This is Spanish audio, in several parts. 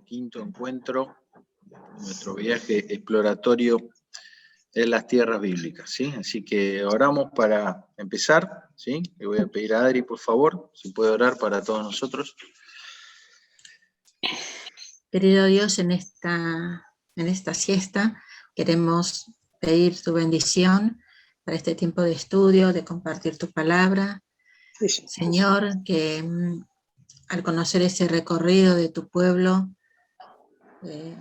Quinto encuentro, nuestro viaje exploratorio en las tierras bíblicas, ¿sí? Así que oramos para empezar, ¿sí? Le voy a pedir a Adri, por favor, si puede orar para todos nosotros. Querido Dios, en esta siesta queremos pedir tu bendición para este tiempo de estudio, de compartir tu palabra. Señor, que al conocer ese recorrido de tu pueblo, en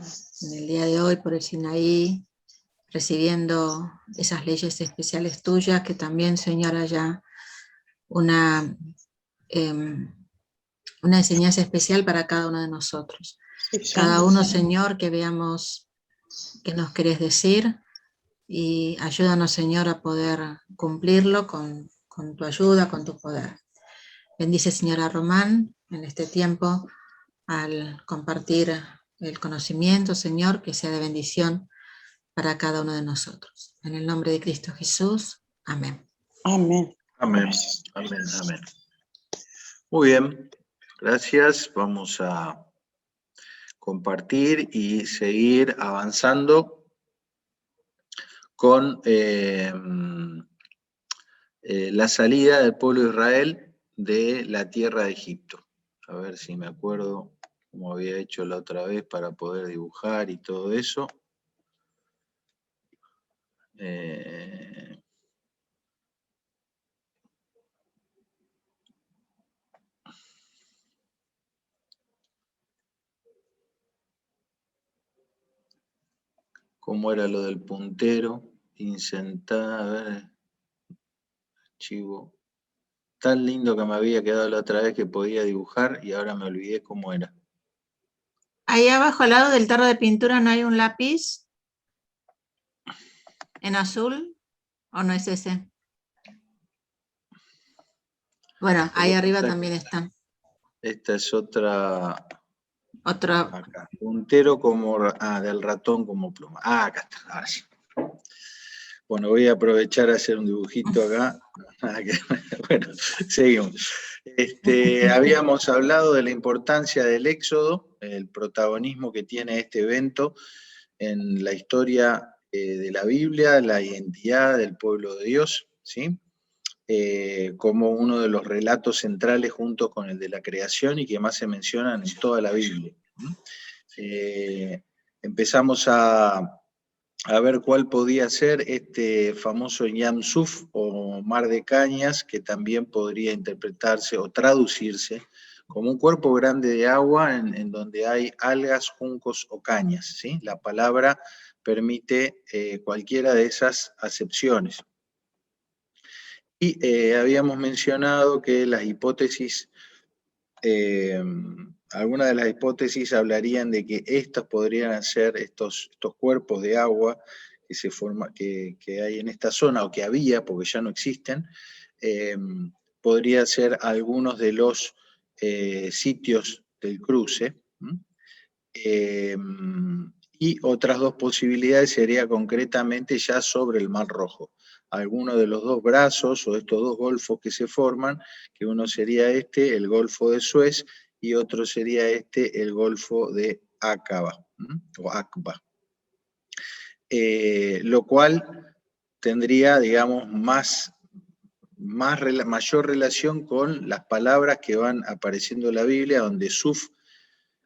el día de hoy por el Sinaí, recibiendo esas leyes especiales tuyas, que también, Señor, haya una enseñanza especial para cada uno de nosotros. Cada uno, Señor, que veamos qué nos querés decir y ayúdanos, Señor, a poder cumplirlo con tu ayuda, con tu poder. Bendice, Señora Román, en este tiempo, al compartir el conocimiento, Señor, que sea de bendición para cada uno de nosotros. En el nombre de Cristo Jesús, amén. Amén. Amén, amén, amén. Muy bien, gracias. Vamos a compartir y seguir avanzando con la salida del pueblo de Israel de la tierra de Egipto. A ver si me acuerdo cómo había hecho la otra vez para poder dibujar y todo eso. ¿Cómo era lo del puntero? Insertar, a ver, archivo. Tan lindo que me había quedado la otra vez que podía dibujar y ahora me olvidé cómo era. Ahí abajo al lado del tarro de pintura no hay un lápiz en azul, ¿o no es ese? Bueno, ahí arriba también está. Esta es otra. Otra. Acá. Puntero como. Del ratón como pluma. Acá está. Ahora sí. Bueno, voy a aprovechar a hacer un dibujito acá. Bueno, seguimos. Habíamos hablado de la importancia del Éxodo, el protagonismo que tiene este evento en la historia de la Biblia, la identidad del pueblo de Dios, ¿sí? Como uno de los relatos centrales junto con el de la creación y que más se mencionan en toda la Biblia. Empezamos a ver cuál podía ser este famoso Yam Suf o Mar de Cañas, que también podría interpretarse o traducirse como un cuerpo grande de agua en donde hay algas, juncos o cañas, ¿sí? La palabra permite cualquiera de esas acepciones. Y habíamos mencionado que las hipótesis, algunas de las hipótesis hablarían de que estos podrían ser estos cuerpos de agua que hay en esta zona, o que había, porque ya no existen, podría ser algunos de los sitios del cruce. Y otras dos posibilidades sería concretamente ya sobre el Mar Rojo. Alguno de los dos brazos o estos dos golfos que se forman, que uno sería el Golfo de Suez, y otro sería el Golfo de Aqaba, o Aqba. Lo cual tendría, digamos, mayor relación con las palabras que van apareciendo en la Biblia, donde Suf,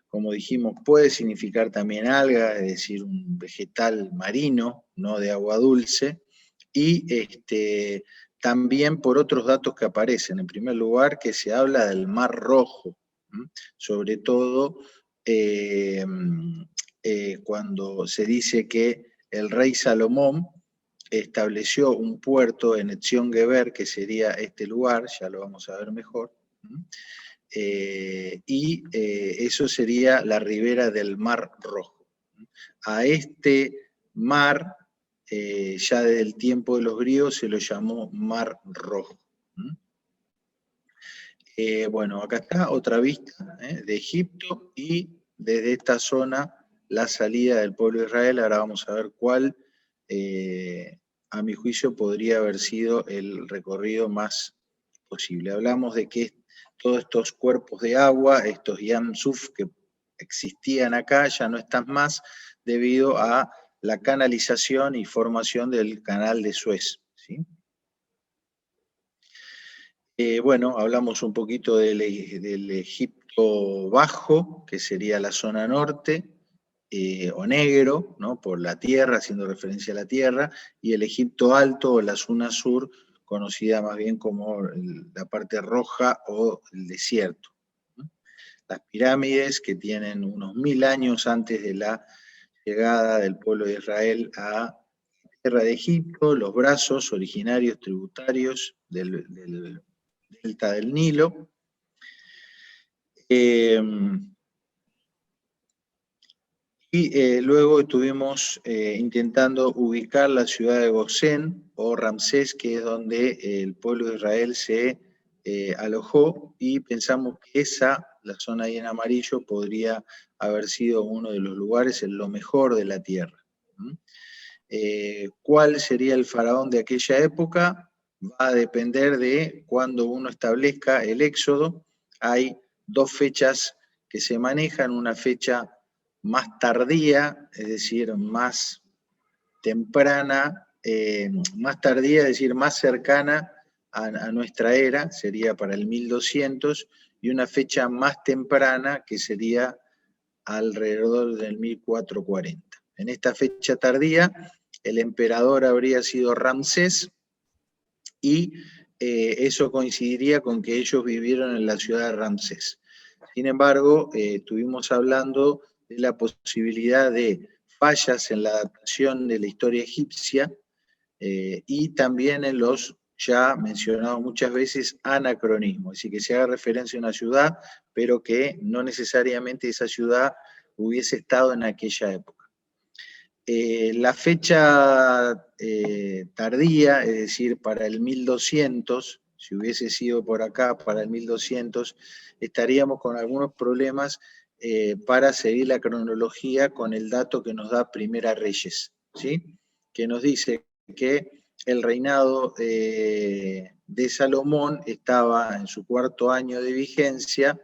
como dijimos, puede significar también alga, es decir, un vegetal marino, no de agua dulce, y también por otros datos que aparecen. En primer lugar, que se habla del Mar Rojo, sobre todo cuando se dice que el rey Salomón estableció un puerto en Etzion Geber, que sería este lugar, ya lo vamos a ver mejor, eso sería la ribera del Mar Rojo. A este mar, ya desde el tiempo de los griegos, se lo llamó Mar Rojo. Bueno, acá está otra vista de Egipto, y desde esta zona la salida del pueblo de Israel. Ahora vamos a ver cuál, a mi juicio, podría haber sido el recorrido más posible. Hablamos de que todos estos cuerpos de agua, estos Yam Suf que existían acá, ya no están más debido a la canalización y formación del canal de Suez, ¿sí? Bueno, hablamos un poquito del Egipto Bajo, que sería la zona norte, o negro, ¿no? Por la tierra, haciendo referencia a la tierra, y el Egipto Alto o la zona sur, conocida más bien como la parte roja o el desierto, ¿no? Las pirámides, que tienen unos 1000 años antes de la llegada del pueblo de Israel a la tierra de Egipto, los brazos originarios tributarios del delta del Nilo. Luego estuvimos intentando ubicar la ciudad de Gosén o Ramsés, que es donde el pueblo de Israel se alojó, y pensamos que la zona ahí en amarillo, podría haber sido uno de los lugares en lo mejor de la tierra. ¿Cuál sería el faraón de aquella época? Va a depender de cuando uno establezca el éxodo. Hay dos fechas que se manejan, una fecha más tardía, es decir, más temprana, más tardía, es decir, más cercana a nuestra era, sería para el 1200, y una fecha más temprana que sería alrededor del 1440. En esta fecha tardía, el emperador habría sido Ramsés, y eso coincidiría con que ellos vivieron en la ciudad de Ramsés. Sin embargo, estuvimos hablando de la posibilidad de fallas en la adaptación de la historia egipcia, y también en los ya mencionados muchas veces anacronismos, es decir, que se haga referencia a una ciudad, pero que no necesariamente esa ciudad hubiese estado en aquella época. La fecha tardía, es decir, para el 1200, si hubiese sido por acá para el 1200, estaríamos con algunos problemas para seguir la cronología con el dato que nos da Primera Reyes, ¿sí? Que nos dice que el reinado de Salomón estaba en su 4º año de vigencia,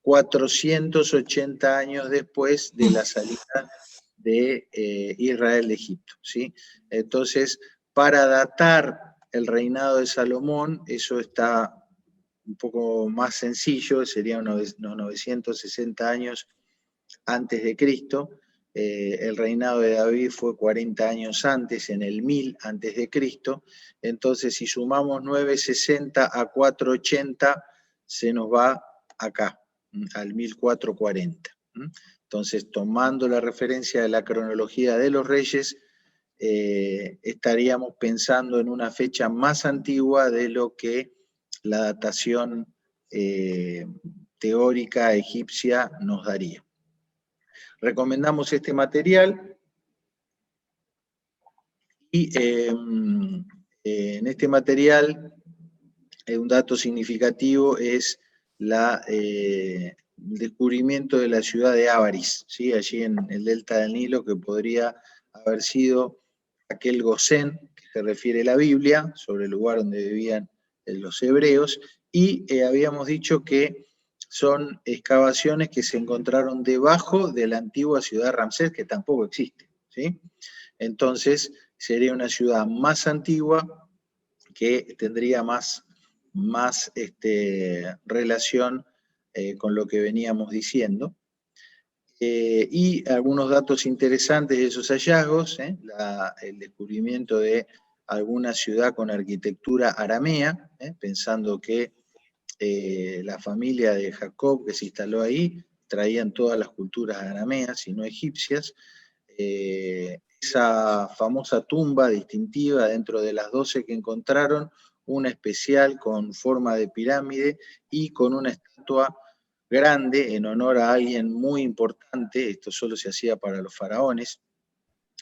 480 años después de la salida de Israel de Egipto, ¿sí? Entonces, para datar el reinado de Salomón, eso está un poco más sencillo, sería unos 960 años antes de Cristo. El reinado de David fue 40 años antes, en el 1000 antes de Cristo. Entonces, si sumamos 960 a 480, se nos va acá, al 1440. Entonces, tomando la referencia de la cronología de los reyes, estaríamos pensando en una fecha más antigua de lo que la datación teórica egipcia nos daría. Recomendamos este material, y en este material un dato significativo es el descubrimiento de la ciudad de Avaris, ¿sí? Allí en el delta del Nilo, que podría haber sido aquel Gosén que se refiere a la Biblia, sobre el lugar donde vivían los hebreos, y habíamos dicho que son excavaciones que se encontraron debajo de la antigua ciudad de Ramsés, que tampoco existe, ¿sí? Entonces sería una ciudad más antigua que tendría más relación con lo que veníamos diciendo. Y algunos datos interesantes de esos hallazgos, el descubrimiento de alguna ciudad con arquitectura aramea, pensando que la familia de Jacob que se instaló ahí traían todas las culturas arameas y no egipcias. Esa famosa tumba distintiva, dentro de las 12 que encontraron, una especial con forma de pirámide y con una estatua grande en honor a alguien muy importante. Esto solo se hacía para los faraones.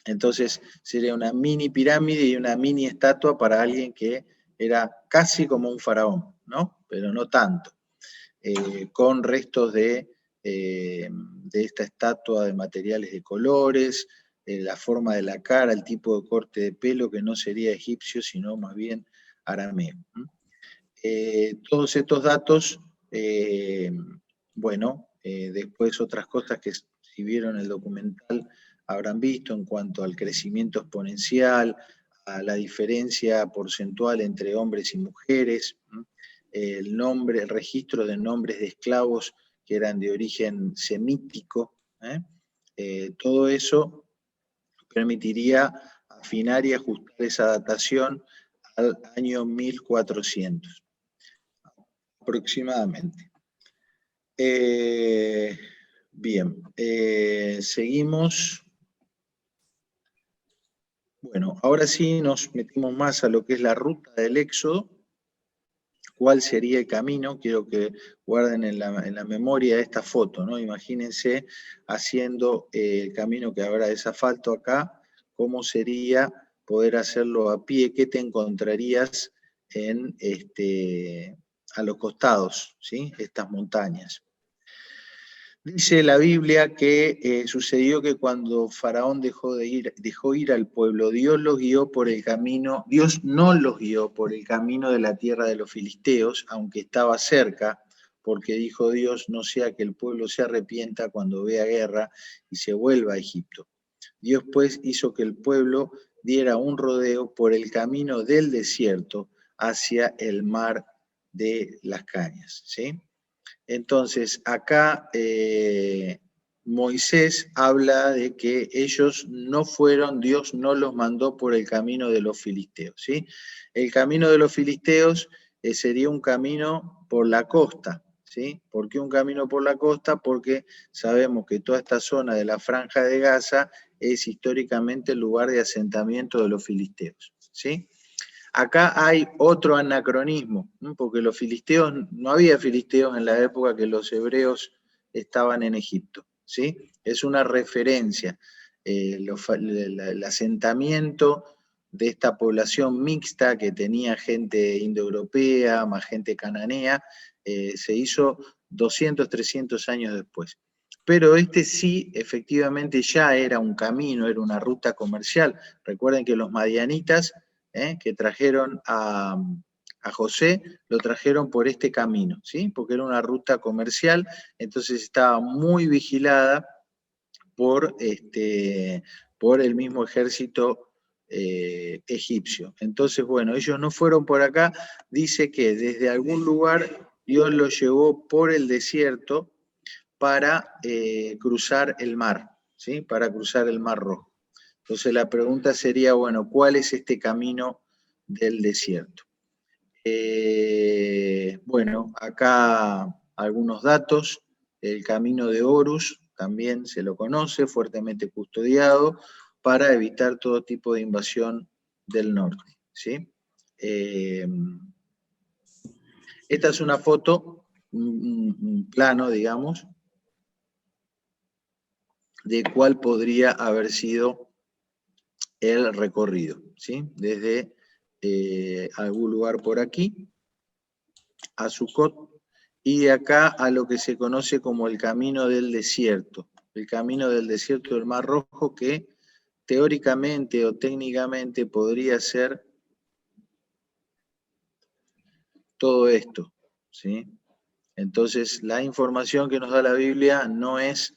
Entonces sería una mini pirámide y una mini estatua para alguien que era casi como un faraón, ¿no? Pero no tanto, con restos de esta estatua de materiales de colores, la forma de la cara, el tipo de corte de pelo, que no sería egipcio, sino más bien arameo. Todos estos datos, después otras cosas que si vieron el documental habrán visto en cuanto al crecimiento exponencial, a la diferencia porcentual entre hombres y mujeres, el registro de nombres de esclavos que eran de origen semítico, todo eso permitiría afinar y ajustar esa datación al año 1400, aproximadamente. Bien, seguimos. Bueno, ahora sí nos metimos más a lo que es la ruta del Éxodo. ¿Cuál sería el camino? Quiero que guarden en la memoria esta foto, ¿no? Imagínense haciendo el camino que habrá de asfalto acá, ¿cómo sería poder hacerlo a pie? ¿Qué te encontrarías a los costados, ¿sí? Estas montañas. Dice la Biblia que sucedió que cuando Faraón dejó ir al pueblo, Dios no los guió por el camino de la tierra de los filisteos, aunque estaba cerca, porque dijo Dios, no sea que el pueblo se arrepienta cuando vea guerra y se vuelva a Egipto. Dios pues hizo que el pueblo diera un rodeo por el camino del desierto hacia el mar de las cañas, ¿sí? Entonces, acá Moisés habla de que ellos no fueron, Dios no los mandó por el camino de los filisteos, ¿sí? El camino de los filisteos sería un camino por la costa, ¿sí? ¿Por qué un camino por la costa? Porque sabemos que toda esta zona de la Franja de Gaza es históricamente el lugar de asentamiento de los filisteos, ¿sí? Acá hay otro anacronismo, ¿no? Porque los filisteos, no había filisteos en la época que los hebreos estaban en Egipto, ¿sí? Es una referencia. El asentamiento de esta población mixta que tenía gente indoeuropea, más gente cananea, se hizo 200, 300 años después. Pero sí, efectivamente, ya era un camino, era una ruta comercial. Recuerden que los madianitas que trajeron a José, lo trajeron por este camino, ¿sí? Porque era una ruta comercial, entonces estaba muy vigilada por el mismo ejército egipcio. Entonces, bueno, ellos no fueron por acá, dice que desde algún lugar Dios los llevó por el desierto para cruzar el mar, ¿sí? Para cruzar el Mar Rojo. Entonces la pregunta sería, bueno, ¿cuál es este camino del desierto? Bueno, acá algunos datos. El camino de Horus también se lo conoce, fuertemente custodiado, para evitar todo tipo de invasión del norte, ¿sí? Esta es una foto, un plano, digamos, de cuál podría haber sido el recorrido, ¿sí? Desde algún lugar por aquí a Sucot y de acá a lo que se conoce como el camino del desierto del Mar Rojo, que teóricamente o técnicamente podría ser todo esto, ¿sí? Entonces la información que nos da la Biblia no es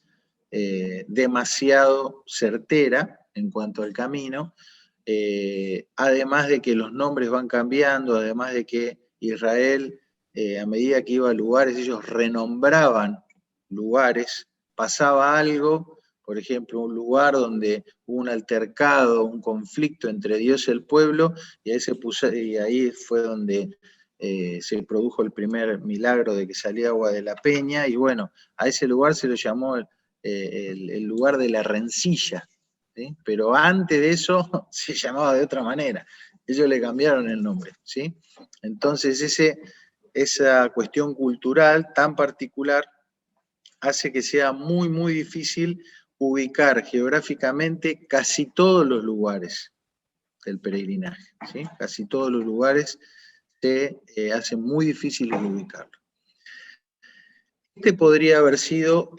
demasiado certera en cuanto al camino, además de que los nombres van cambiando, además de que Israel, a medida que iba a lugares, ellos renombraban lugares, pasaba algo, por ejemplo, un lugar donde hubo un altercado, un conflicto entre Dios y el pueblo, y ahí fue donde se produjo el primer milagro de que salía agua de la peña, y bueno, a ese lugar se lo llamó el lugar de la rencilla, ¿sí? Pero antes de eso se llamaba de otra manera, ellos le cambiaron el nombre, ¿sí? Entonces esa cuestión cultural tan particular hace que sea muy, muy difícil ubicar geográficamente casi todos los lugares del peregrinaje, ¿sí? Casi todos los lugares se hace muy difícil ubicarlo. Este podría haber sido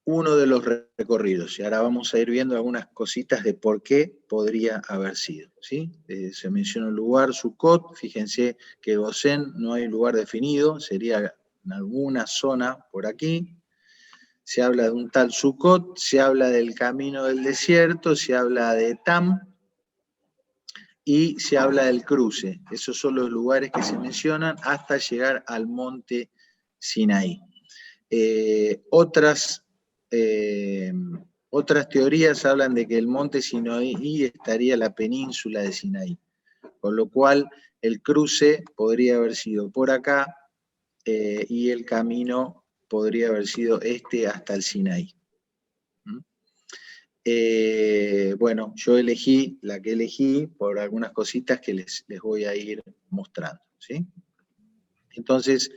uno de los recorridos. Y ahora vamos a ir viendo algunas cositas de por qué podría haber sido, ¿sí? Se menciona un lugar, Sucot, fíjense que Gosén no hay lugar definido, sería en alguna zona por aquí. Se habla de un tal Sucot, se habla del camino del desierto, se habla de Etam, y se habla del cruce. Esos son los lugares que se mencionan hasta llegar al monte Sinaí. Otras teorías hablan de que el monte Sinaí estaría la península de Sinaí, con lo cual el cruce podría haber sido por acá y el camino podría haber sido hasta el Sinaí. Bueno, yo elegí la que elegí por algunas cositas que les voy a ir mostrando, ¿sí? Entonces,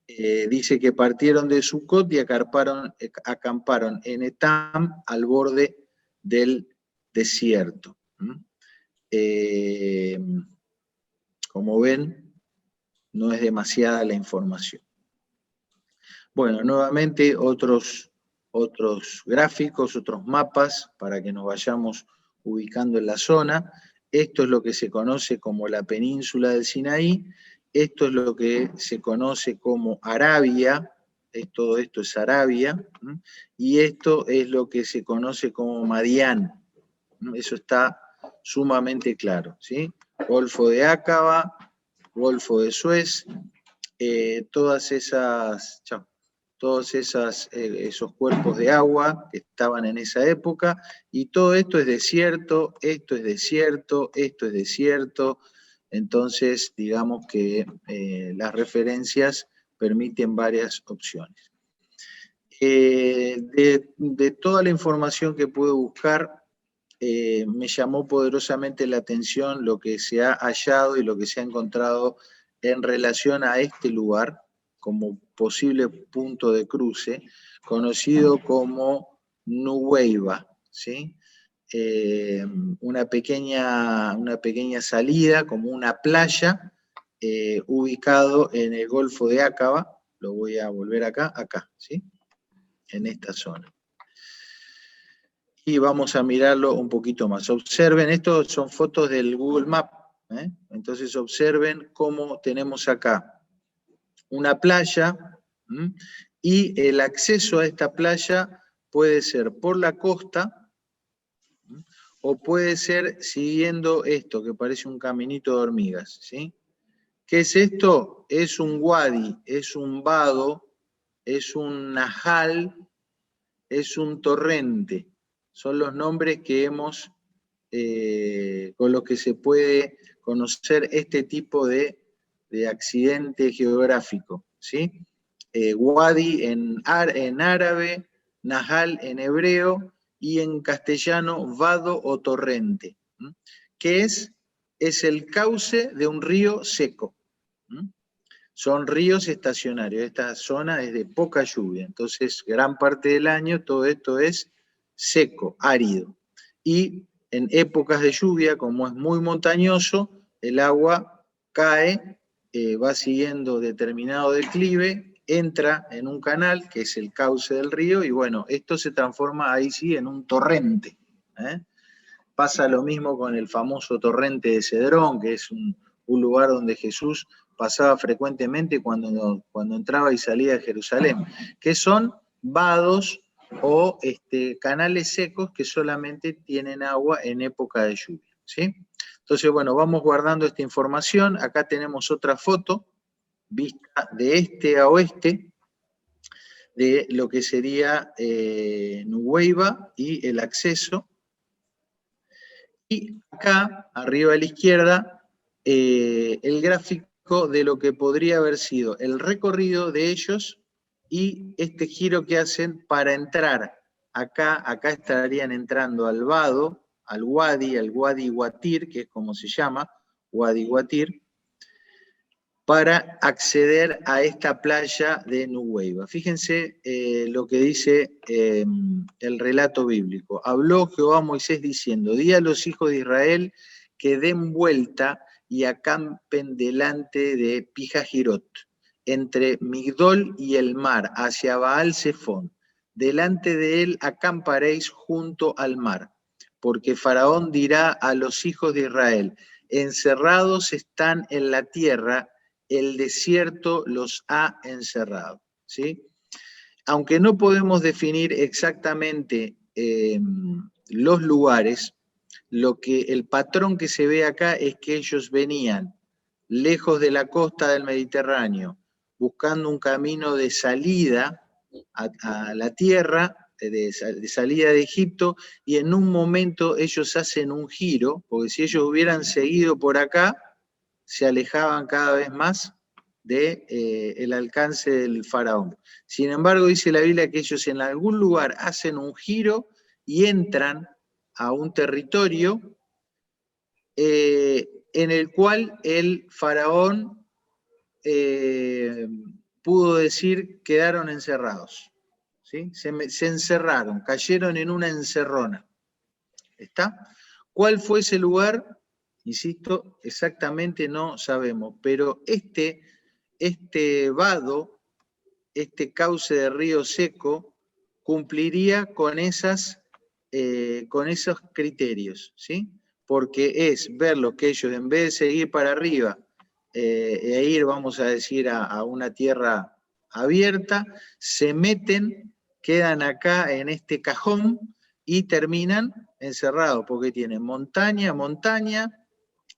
dice que partieron de Sucot y acamparon en Etam al borde del desierto. Como ven, no es demasiada la información. Bueno, nuevamente otros gráficos, otros mapas, para que nos vayamos ubicando en la zona. Esto es lo que se conoce como la península del Sinaí, esto es lo que se conoce como Arabia, todo esto es Arabia, y esto es lo que se conoce como Madián. Eso está sumamente claro, ¿sí? Golfo de Áqaba, Golfo de Suez, todos esos cuerpos de agua que estaban en esa época, y todo esto es desierto, esto es desierto, esto es desierto. Entonces, digamos que las referencias permiten varias opciones. De toda la información que pude buscar, me llamó poderosamente la atención lo que se ha hallado y lo que se ha encontrado en relación a este lugar como posible punto de cruce, conocido como Nuweiba, ¿sí? Una pequeña salida, como una playa, ubicado en el Golfo de Áqaba. Lo voy a volver acá, ¿sí? En esta zona. Y vamos a mirarlo un poquito más. Observen, estos son fotos del Google Maps, ¿eh? Entonces observen cómo tenemos acá una playa, y el acceso a esta playa puede ser por la costa, o puede ser siguiendo esto, que parece un caminito de hormigas, ¿sí? ¿Qué es esto? Es un wadi, es un vado, es un nahal, es un torrente. Son los nombres que con los que se puede conocer este tipo de accidente geográfico, ¿sí? Wadi en árabe, Nahal en hebreo, y en castellano vado o torrente, que es el cauce de un río seco. Son ríos estacionarios, esta zona es de poca lluvia, entonces gran parte del año todo esto es seco, árido. Y en épocas de lluvia, como es muy montañoso, el agua cae, va siguiendo determinado declive, entra en un canal, que es el cauce del río, y bueno, esto se transforma ahí sí en un torrente. Pasa lo mismo con el famoso torrente de Cedrón, que es un lugar donde Jesús pasaba frecuentemente cuando entraba y salía de Jerusalén, que son vados o canales secos que solamente tienen agua en época de lluvia, ¿sí? Entonces, bueno, vamos guardando esta información. Acá tenemos otra foto, vista de este a oeste, de lo que sería Nuweiba y el acceso. Y acá, arriba a la izquierda, el gráfico de lo que podría haber sido el recorrido de ellos y este giro que hacen para entrar. Acá estarían entrando al vado, al Wadi Watir, que es como se llama, Wadi Watir, para acceder a esta playa de Nuweiba. Fíjense lo que dice el relato bíblico. Habló Jehová a Moisés diciendo: di a los hijos de Israel que den vuelta y acampen delante de Pijajirot, entre Migdol y el mar, hacia Baal Zephón. delante de él acamparéis junto al mar, porque Faraón dirá a los hijos de Israel, encerrados están en la tierra, el desierto los ha encerrado, ¿sí? Aunque no podemos definir exactamente los lugares, el patrón que se ve acá es que ellos venían lejos de la costa del Mediterráneo, buscando un camino de salida a la tierra, de salida de Egipto, y en un momento ellos hacen un giro, porque si ellos hubieran seguido por acá, se alejaban cada vez más del alcance del faraón. Sin embargo, dice la Biblia que ellos en algún lugar hacen un giro y entran a un territorio en el cual el faraón pudo decir quedaron encerrados. ¿Sí? Se encerraron, cayeron en una encerrona. ¿Está? ¿Cuál fue ese lugar? Insisto, exactamente no sabemos, pero este vado, este cauce de río seco, cumpliría con esos criterios, ¿sí? Porque es ver lo que ellos, en vez de seguir para arriba e ir, vamos a decir, a una tierra abierta, se meten, quedan acá en este cajón y terminan encerrados, porque tienen montaña,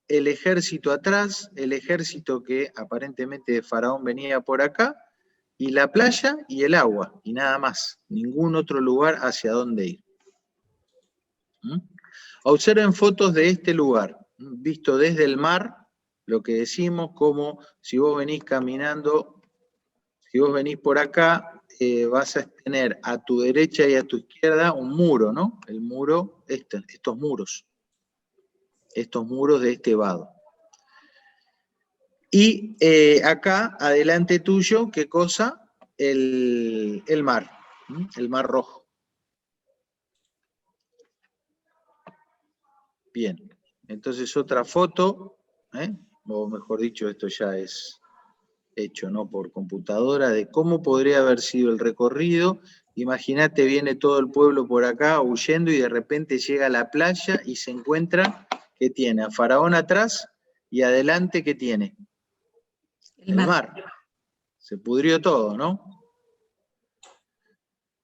el ejército atrás, el ejército que aparentemente de Faraón venía por acá, y la playa y el agua, y nada más, ningún otro lugar hacia dónde ir. Observen fotos de este lugar, visto desde el mar, lo que decimos como si vos venís caminando, si vos venís por acá, vas a tener a tu derecha y a tu izquierda un muro, ¿no? El muro, estos muros de este vado. Y acá, adelante tuyo, ¿qué cosa? El mar Rojo. Bien, entonces otra foto, o mejor dicho, esto ya es hecho, ¿no?, por computadora, de cómo podría haber sido el recorrido. Imagínate, viene todo el pueblo por acá huyendo y de repente llega a la playa y se encuentra que tiene a Faraón atrás y adelante, ¿qué tiene? El mar. Se pudrió todo, ¿no?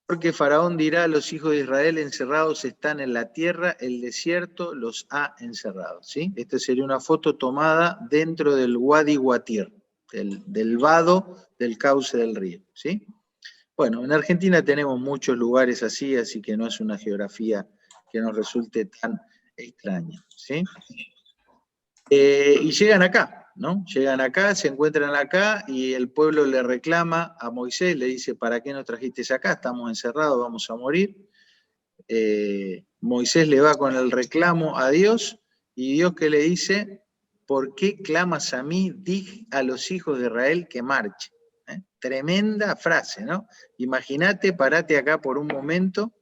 Porque Faraón dirá a los hijos de Israel, encerrados están en la tierra, el desierto los ha encerrado, ¿sí? Esta sería una foto tomada dentro del Wadi Watir, del vado del cauce del río, ¿sí? Bueno, en Argentina tenemos muchos lugares así que no es una geografía que nos resulte tan extraña, ¿sí? Y llegan acá, ¿no? Llegan acá, se encuentran acá y el pueblo le reclama a Moisés, le dice, ¿para qué nos trajiste acá? Estamos encerrados, vamos a morir. Moisés le va con el reclamo a Dios y Dios que le dice, ¿por qué clamas a mí? Di a los hijos de Israel que marchen. Tremenda frase, ¿no? Imagínate, parate acá por un momento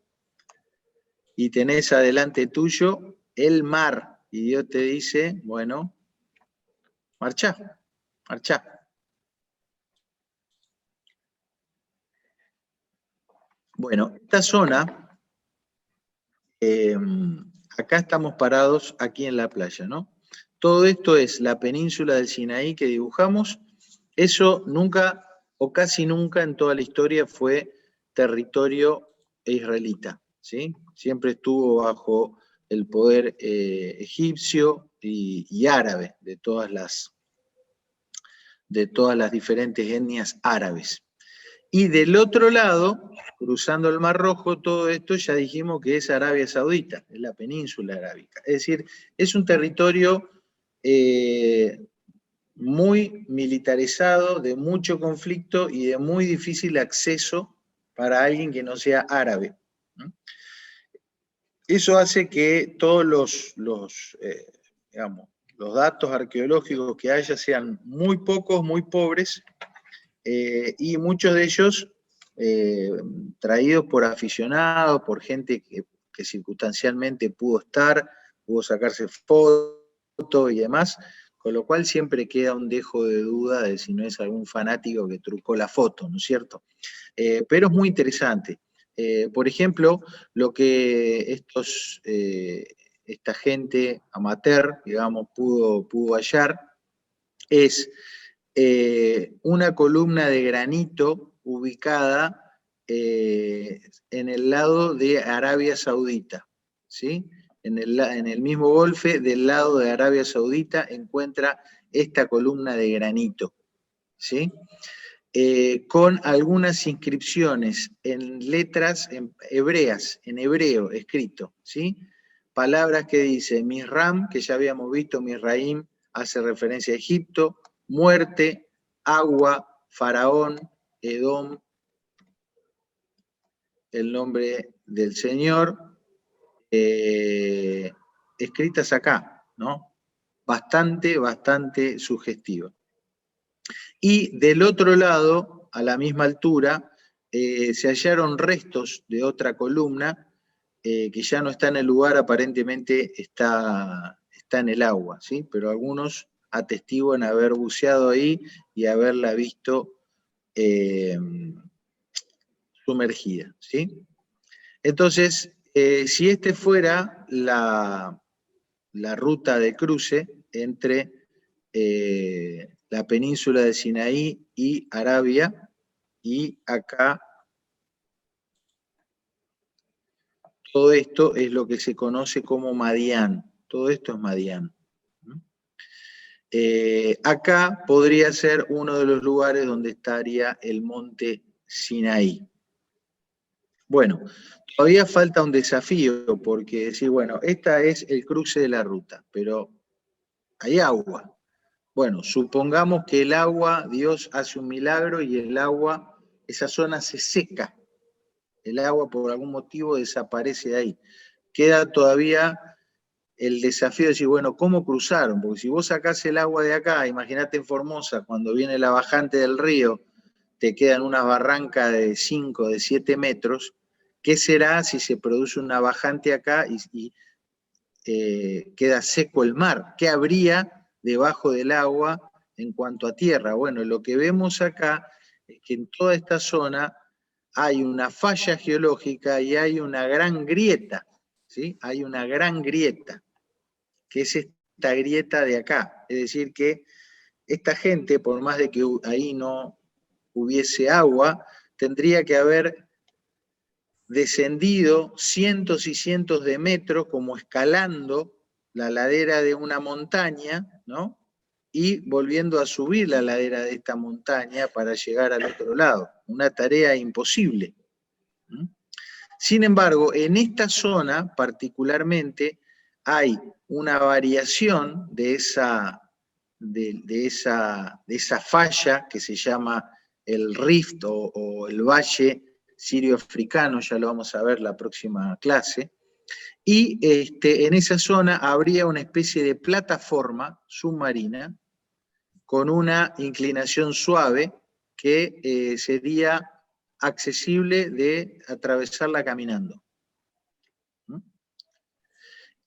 y tenés adelante tuyo el mar. Y Dios te dice, bueno, marchá. Bueno, esta zona, acá estamos parados aquí en la playa, ¿no? Todo esto es la península del Sinaí que dibujamos. Eso nunca o casi nunca en toda la historia fue territorio israelita, ¿sí? Siempre estuvo bajo el poder egipcio y árabe de todas las diferentes etnias árabes. Y del otro lado, cruzando el Mar Rojo, todo esto ya dijimos que es Arabia Saudita, es la península arábica. Es decir, es un territorio muy militarizado, de mucho conflicto y de muy difícil acceso para alguien que no sea árabe. Eso hace que todos los datos arqueológicos que haya sean muy pocos, muy pobres, y muchos de ellos traídos por aficionados, por gente que circunstancialmente pudo sacarse fotos y demás, con lo cual siempre queda un dejo de duda de si no es algún fanático que trucó la foto, ¿no es cierto? Pero es muy interesante. Por ejemplo, lo que esta gente amateur, digamos, pudo hallar es una columna de granito ubicada en el lado de Arabia Saudita, ¿sí? En el mismo golfe del lado de Arabia Saudita encuentra esta columna de granito, ¿sí? Con algunas inscripciones en letras hebreas, en hebreo escrito, ¿sí? Palabras que dice Misram, que ya habíamos visto, Misraim hace referencia a Egipto, muerte, agua, faraón, Edom, el nombre del Señor, escritas acá, ¿no? Bastante sugestiva. Y del otro lado, a la misma altura, se hallaron restos de otra columna que ya no está en el lugar, aparentemente está en el agua, ¿sí? Pero algunos atestiguan haber buceado ahí y haberla visto sumergida, ¿sí? Entonces, si este fuera la ruta de cruce entre la península de Sinaí y Arabia, y acá todo esto es lo que se conoce como Madián, todo esto es Madián. Acá podría ser uno de los lugares donde estaría el monte Sinaí. Bueno, todavía falta un desafío, porque decir, bueno, este es el cruce de la ruta, pero hay agua. Bueno, supongamos que el agua, Dios hace un milagro y el agua, esa zona se seca. El agua por algún motivo desaparece de ahí. Queda todavía el desafío de decir, bueno, ¿cómo cruzaron? Porque si vos sacás el agua de acá, imagínate en Formosa, cuando viene la bajante del río, te quedan unas barrancas de 5, de 7 metros. ¿Qué será si se produce una bajante acá y queda seco el mar? ¿Qué habría debajo del agua en cuanto a tierra? Bueno, lo que vemos acá es que en toda esta zona hay una falla geológica y hay una gran grieta, ¿sí? Hay una gran grieta, que es esta grieta de acá. Es decir, que esta gente, por más de que ahí no hubiese agua, tendría que haber descendido cientos y cientos de metros, como escalando la ladera de una montaña, ¿no? Y volviendo a subir la ladera de esta montaña para llegar al otro lado. Una tarea imposible. Sin embargo, en esta zona particularmente hay una variación de esa falla que se llama el Rift o el Valle Sirio-Africano, ya lo vamos a ver la próxima clase, y en esa zona habría una especie de plataforma submarina con una inclinación suave que sería accesible de atravesarla caminando.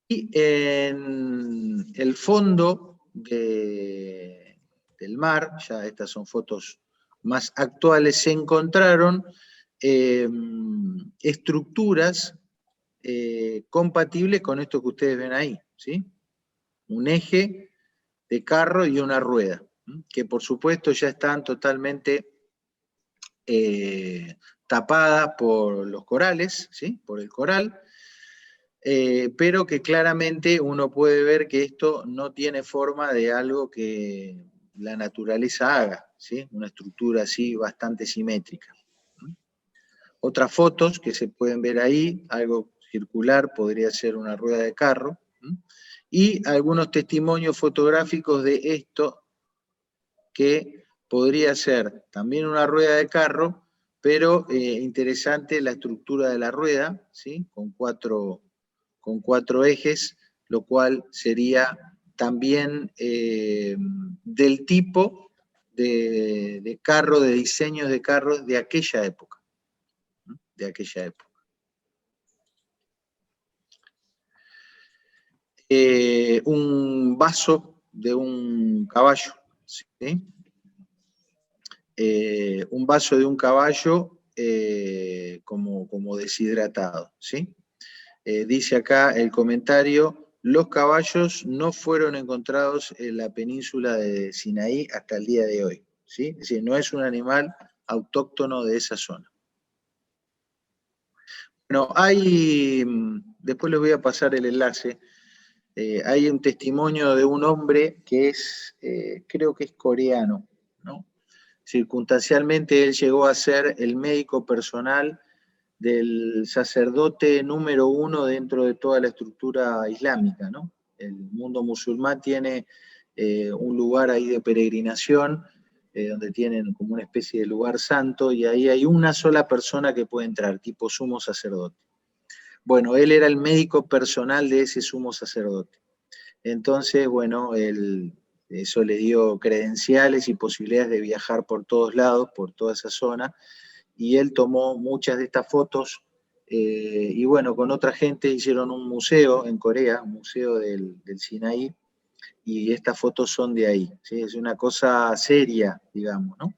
Y en el fondo del mar, ya estas son fotos más actuales, se encontraron estructuras compatibles con esto que ustedes ven ahí, ¿sí? Un eje de carro y una rueda, que por supuesto ya están totalmente tapadas por los corales, ¿sí? Por el coral, pero que claramente uno puede ver que esto no tiene forma de algo que la naturaleza haga, ¿sí? Una estructura así bastante simétrica. Otras fotos que se pueden ver ahí, algo circular, podría ser una rueda de carro, y algunos testimonios fotográficos de esto que podría ser también una rueda de carro, pero interesante la estructura de la rueda, ¿sí? Con cuatro ejes, lo cual sería también del tipo de carro, de diseños de carros de aquella época. Un vaso de un caballo, ¿sí? Un vaso de un caballo como deshidratado, ¿sí? Dice acá el comentario, los caballos no fueron encontrados en la península de Sinaí hasta el día de hoy, ¿sí? Es decir, no es un animal autóctono de esa zona. Bueno, después les voy a pasar el enlace, hay un testimonio de un hombre que es, creo que es coreano, ¿no? Circunstancialmente él llegó a ser el médico personal del sacerdote número 1 dentro de toda la estructura islámica, ¿no? El mundo musulmán tiene un lugar ahí de peregrinación, donde tienen como una especie de lugar santo, y ahí hay una sola persona que puede entrar, tipo sumo sacerdote. Bueno, él era el médico personal de ese sumo sacerdote. Entonces, bueno, eso le dio credenciales y posibilidades de viajar por todos lados, por toda esa zona, y él tomó muchas de estas fotos, y bueno, con otra gente hicieron un museo en Corea, un museo del Sinaí, y estas fotos son de ahí, ¿sí? Es una cosa seria, digamos, ¿no?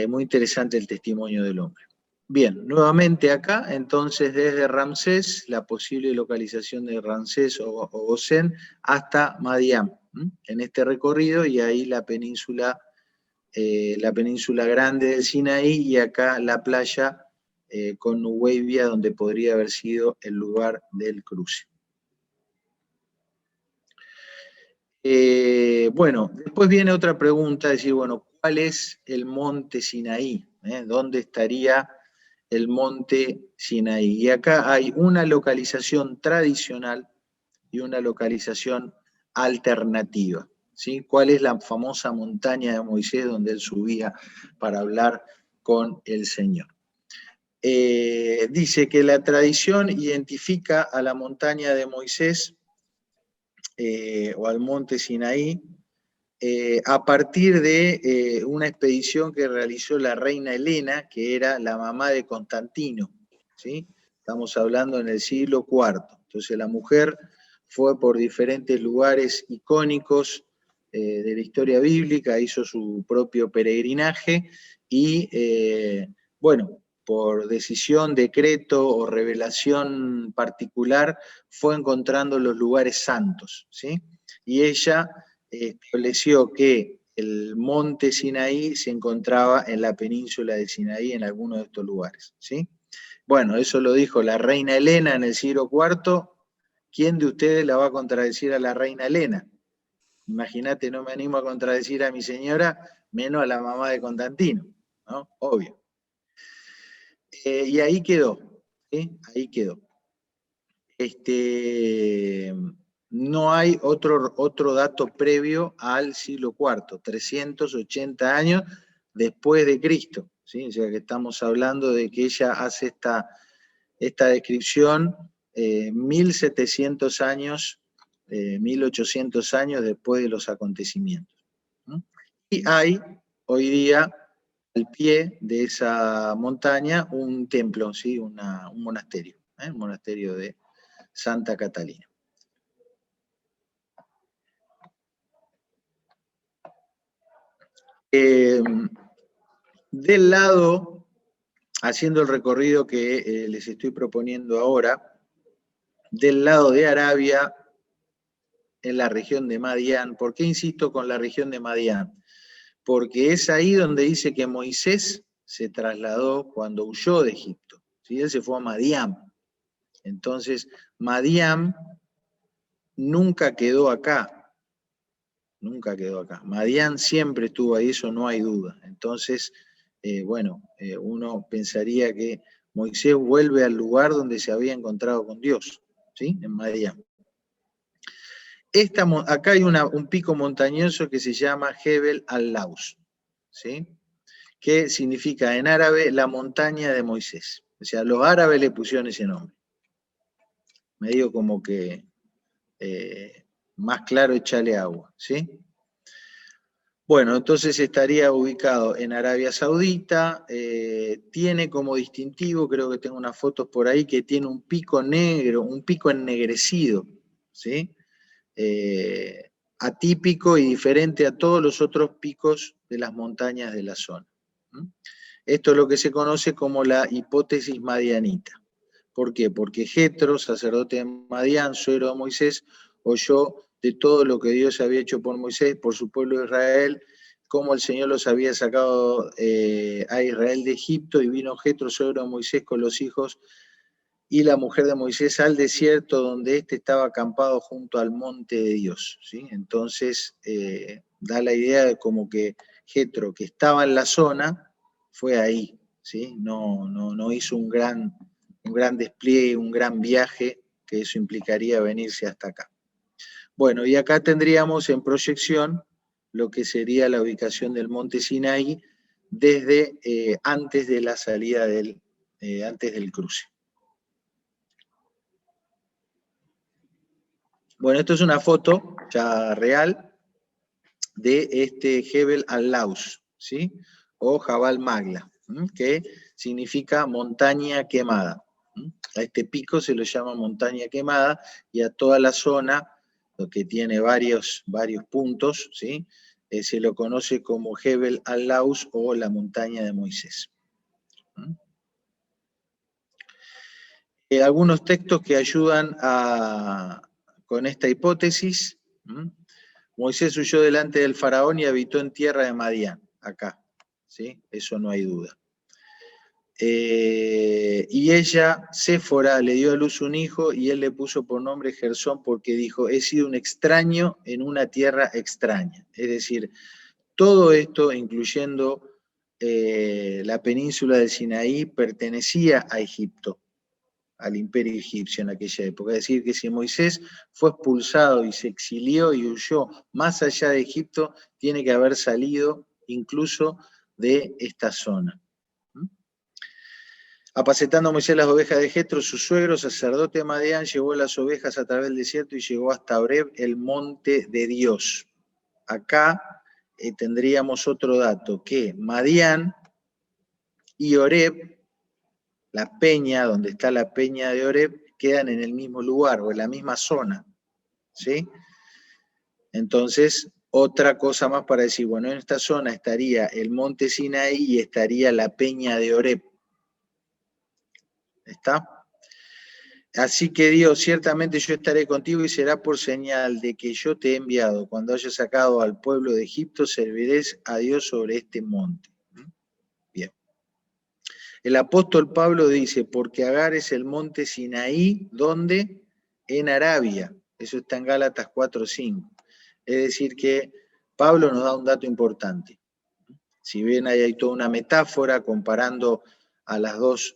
Muy interesante el testimonio del hombre. Bien, nuevamente acá, entonces desde Ramsés, la posible localización de Ramsés o Gosén hasta Madián, en este recorrido, y ahí la península grande del Sinaí, y acá la playa con Nuweibia, donde podría haber sido el lugar del cruce. Bueno, después viene otra pregunta, decir, bueno, ¿cuál es el monte Sinaí? ¿Dónde estaría el monte Sinaí? Y acá hay una localización tradicional y una localización alternativa, ¿sí? ¿Cuál es la famosa montaña de Moisés donde él subía para hablar con el Señor? Dice que la tradición identifica a la montaña de Moisés o al monte Sinaí a partir de una expedición que realizó la reina Helena, que era la mamá de Constantino, ¿sí? Estamos hablando en el siglo IV. Entonces la mujer fue por diferentes lugares icónicos de la historia bíblica, hizo su propio peregrinaje y, bueno, por decisión, decreto o revelación particular, fue encontrando los lugares santos, ¿sí? Y ella estableció que el monte Sinaí se encontraba en la península de Sinaí, en alguno de estos lugares, ¿sí? Bueno, eso lo dijo la reina Helena en el siglo IV. ¿Quién de ustedes la va a contradecir a la reina Helena? Imagínate, no me animo a contradecir a mi señora, menos a la mamá de Constantino, ¿no? Obvio. Y ahí quedó, ¿sí? Ahí quedó. No hay otro dato previo al siglo IV, 380 años después de Cristo, ¿sí? O sea que estamos hablando de que ella hace esta descripción 1700 años, 1800 años después de los acontecimientos. Y hay hoy día al pie de esa montaña un templo, ¿sí? Un monasterio, un monasterio de Santa Catalina. Del lado, haciendo el recorrido que les estoy proponiendo ahora, del lado de Arabia, en la región de Madián. ¿Por qué insisto con la región de Madián? Porque es ahí donde dice que Moisés se trasladó cuando huyó de Egipto, ¿sí? Él se fue a Madián. Entonces, Madián nunca quedó acá, nunca quedó acá. Madián siempre estuvo ahí, eso no hay duda. Entonces, bueno, uno pensaría que Moisés vuelve al lugar donde se había encontrado con Dios, ¿sí? En Madián. Acá hay un pico montañoso que se llama Jebel al-Laus, ¿sí? Que significa en árabe la montaña de Moisés. O sea, los árabes le pusieron ese nombre. Medio como que más claro echarle agua, ¿sí? Bueno, entonces estaría ubicado en Arabia Saudita, tiene como distintivo, creo que tengo unas fotos por ahí, que tiene un pico negro, un pico ennegrecido, ¿sí? Atípico y diferente a todos los otros picos de las montañas de la zona. Esto es lo que se conoce como la hipótesis madianita. ¿Por qué? Porque Jetro, sacerdote de Madián, suegro de Moisés, oyó de todo lo que Dios había hecho por Moisés, por su pueblo de Israel, cómo el Señor los había sacado a Israel de Egipto, y vino Jetro, suegro de Moisés, con los hijos y la mujer de Moisés al desierto, donde éste estaba acampado junto al monte de Dios, ¿sí? Entonces, da la idea de como que Jetro, que estaba en la zona, fue ahí, ¿sí? No hizo un gran despliegue, un gran viaje, que eso implicaría venirse hasta acá. Bueno, y acá tendríamos en proyección lo que sería la ubicación del monte Sinaí desde antes de la salida antes del cruce. Bueno, esto es una foto ya real de este Jebel al-Laus, ¿sí? O Jabal Magla, que significa montaña quemada. A este pico se lo llama montaña quemada, y a toda la zona, lo que tiene varios puntos, ¿sí? Se lo conoce como Jebel al-Laus o la montaña de Moisés. Algunos textos que ayudan con esta hipótesis. Moisés huyó delante del faraón y habitó en tierra de Madián, acá, ¿sí? Eso no hay duda. Y ella, Séfora, le dio a luz un hijo, y él le puso por nombre Gersón, porque dijo: he sido un extraño en una tierra extraña. Es decir, todo esto, incluyendo la península del Sinaí, pertenecía a Egipto, al imperio egipcio en aquella época. Es decir, que si Moisés fue expulsado y se exilió y huyó más allá de Egipto, tiene que haber salido incluso de esta zona. Apacentando Moisés las ovejas de Jetro, su suegro, sacerdote de Madián, llevó las ovejas a través del desierto y llegó hasta Oreb, el monte de Dios. Acá tendríamos otro dato, que Madián y Oreb, la peña, donde está la peña de Oreb, quedan en el mismo lugar o en la misma zona, ¿sí? Entonces, otra cosa más para decir, bueno, en esta zona estaría el monte Sinaí y estaría la peña de Oreb. ¿Está? Así que Dios, ciertamente yo estaré contigo, y será por señal de que yo te he enviado. Cuando hayas sacado al pueblo de Egipto, serviréis a Dios sobre este monte. Bien. El apóstol Pablo dice: porque Agar es el monte Sinaí, ¿dónde? En Arabia. Eso está en Gálatas 4:5. Es decir que Pablo nos da un dato importante. Si bien hay toda una metáfora comparando a las dos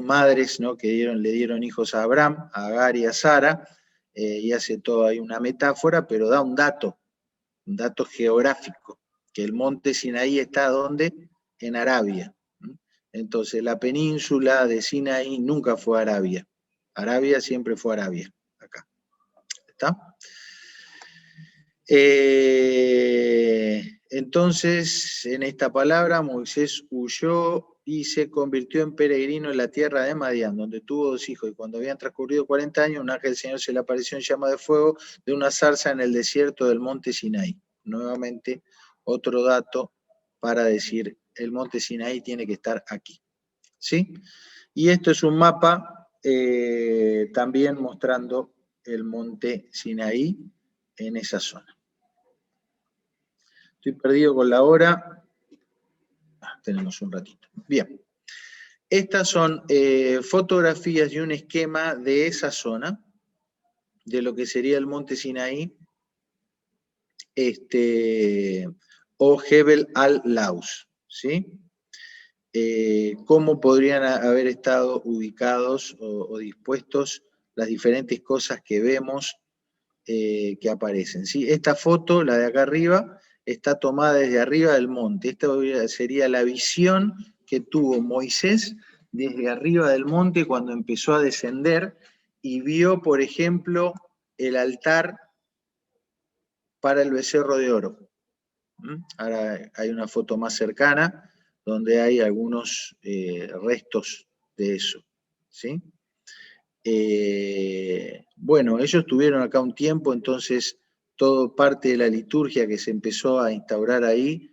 madres, ¿no?, que le dieron hijos a Abraham, a Agar y a Sara, y hace toda ahí una metáfora, pero da un dato geográfico, que el monte Sinaí está ¿dónde? En Arabia. Entonces la península de Sinaí nunca fue Arabia. Arabia siempre fue Arabia, acá. ¿Está? Entonces, en esta palabra, Moisés huyó y se convirtió en peregrino en la tierra de Madián, donde tuvo 2 hijos, y cuando habían transcurrido 40 años, un ángel del Señor se le apareció en llama de fuego de una zarza en el desierto del monte Sinaí. Nuevamente, otro dato para decir, el monte Sinaí tiene que estar aquí, ¿sí? Y esto es un mapa también mostrando el monte Sinaí en esa zona. Estoy perdido con la hora. Tenemos un ratito. Bien. Estas son fotografías y un esquema de esa zona, de lo que sería el monte Sinaí, o Jebel al-Laus, ¿sí? Cómo podrían haber estado ubicados o dispuestos las diferentes cosas que vemos que aparecen, ¿sí? Esta foto, la de acá arriba, está tomada desde arriba del monte. Esta sería la visión que tuvo Moisés desde arriba del monte cuando empezó a descender y vio, por ejemplo, el altar para el becerro de oro. Ahora hay una foto más cercana donde hay algunos restos de eso, ¿sí? Bueno, ellos estuvieron acá un tiempo, entonces todo parte de la liturgia que se empezó a instaurar ahí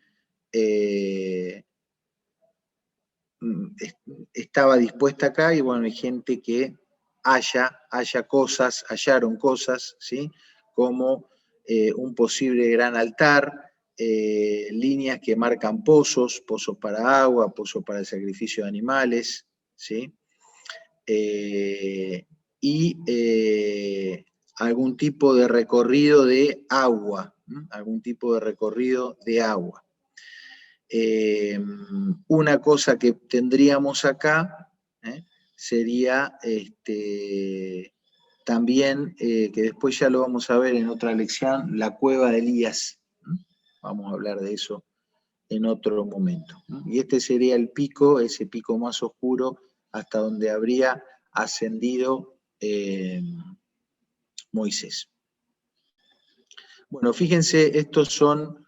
estaba dispuesta acá, y bueno, hay gente que hallaron cosas, ¿sí? Como un posible gran altar, líneas que marcan pozos para agua, pozos para el sacrificio de animales, ¿sí? Y algún tipo de recorrido de agua, una cosa que tendríamos acá sería también, que después ya lo vamos a ver en otra lección, la cueva de Elías. Vamos a hablar de eso en otro momento. Y este sería el pico, ese pico más oscuro, hasta donde habría ascendido Moisés. Bueno, fíjense, estos son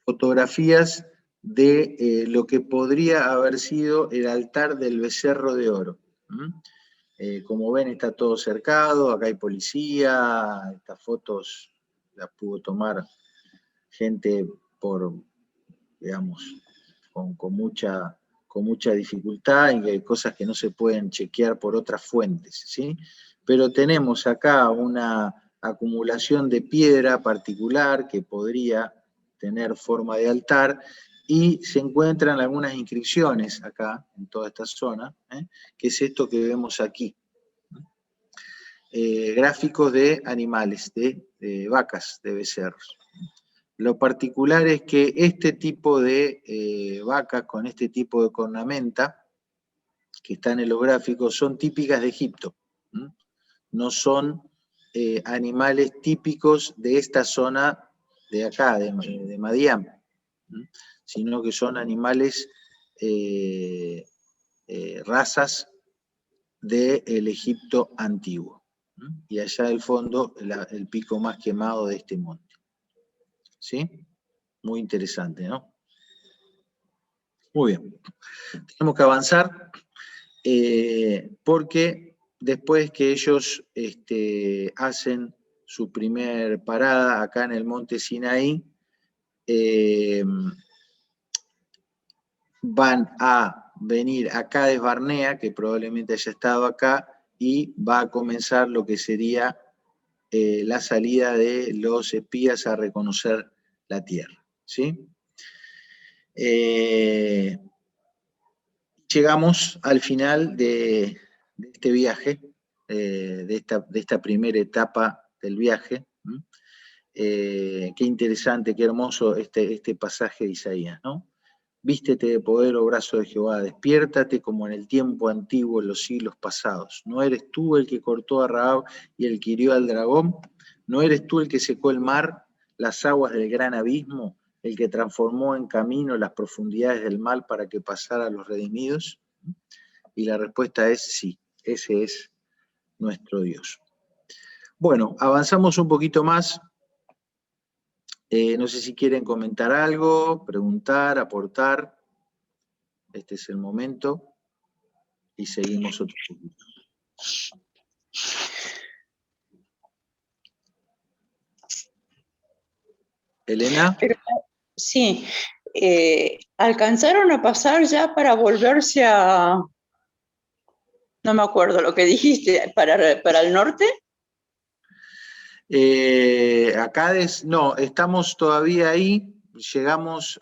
fotografías de lo que podría haber sido el altar del becerro de oro. Como ven, está todo cercado, acá hay policía, estas fotos las pudo tomar gente con mucha dificultad, y hay cosas que no se pueden chequear por otras fuentes, ¿sí? Pero tenemos acá una acumulación de piedra particular que podría tener forma de altar, y se encuentran algunas inscripciones acá, en toda esta zona, que es esto que vemos aquí. Gráficos de animales, de vacas, de becerros. Lo particular es que este tipo de vacas con este tipo de cornamenta, que están en los gráficos, son típicas de Egipto. No son animales típicos de esta zona de acá, de Madián, sino que son animales, razas del Egipto antiguo. Y allá al fondo, el pico más quemado de este monte. ¿Sí? Muy interesante, ¿no? Muy bien. Tenemos que avanzar porque después que ellos hacen su primer parada acá en el monte Sinaí, van a venir a Cades Barnea, que probablemente haya estado acá, y va a comenzar lo que sería la salida de los espías a reconocer la tierra, ¿sí? Llegamos al final de este viaje, de esta primera etapa del viaje. Qué interesante, qué hermoso este pasaje de Isaías, ¿no? Vístete de poder, oh brazo de Jehová, despiértate como en el tiempo antiguo, en los siglos pasados. ¿No eres tú el que cortó a Rahab y el que hirió al dragón? ¿No eres tú el que secó el mar, las aguas del gran abismo, el que transformó en camino las profundidades del mal para que pasara a los redimidos? Y la respuesta es sí, ese es nuestro Dios. Bueno, avanzamos un poquito más. No sé si quieren comentar algo, preguntar, aportar. Este es el momento. Y seguimos otro poquito. Elena. Sí, ¿alcanzaron a pasar ya para volverse a, no me acuerdo lo que dijiste, para el norte? Acá no, estamos todavía ahí, llegamos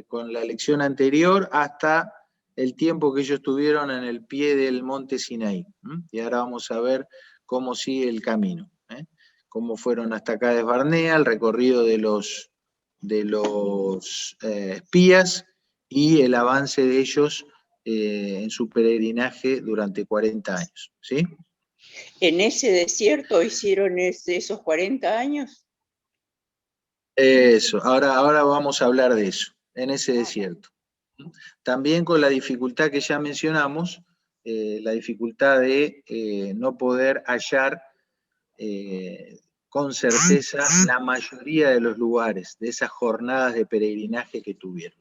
con la lección anterior hasta el tiempo que ellos tuvieron en el pie del monte Sinaí. Y ahora vamos a ver cómo sigue el camino, cómo fueron hasta Cades Barnea, el recorrido de los espías y el avance de ellos en su peregrinaje durante 40 años, ¿sí? ¿En ese desierto hicieron esos 40 años? Eso, ahora vamos a hablar de eso, en ese desierto. También con la dificultad que ya mencionamos, la dificultad de no poder hallar con certeza la mayoría de los lugares, de esas jornadas de peregrinaje que tuvieron.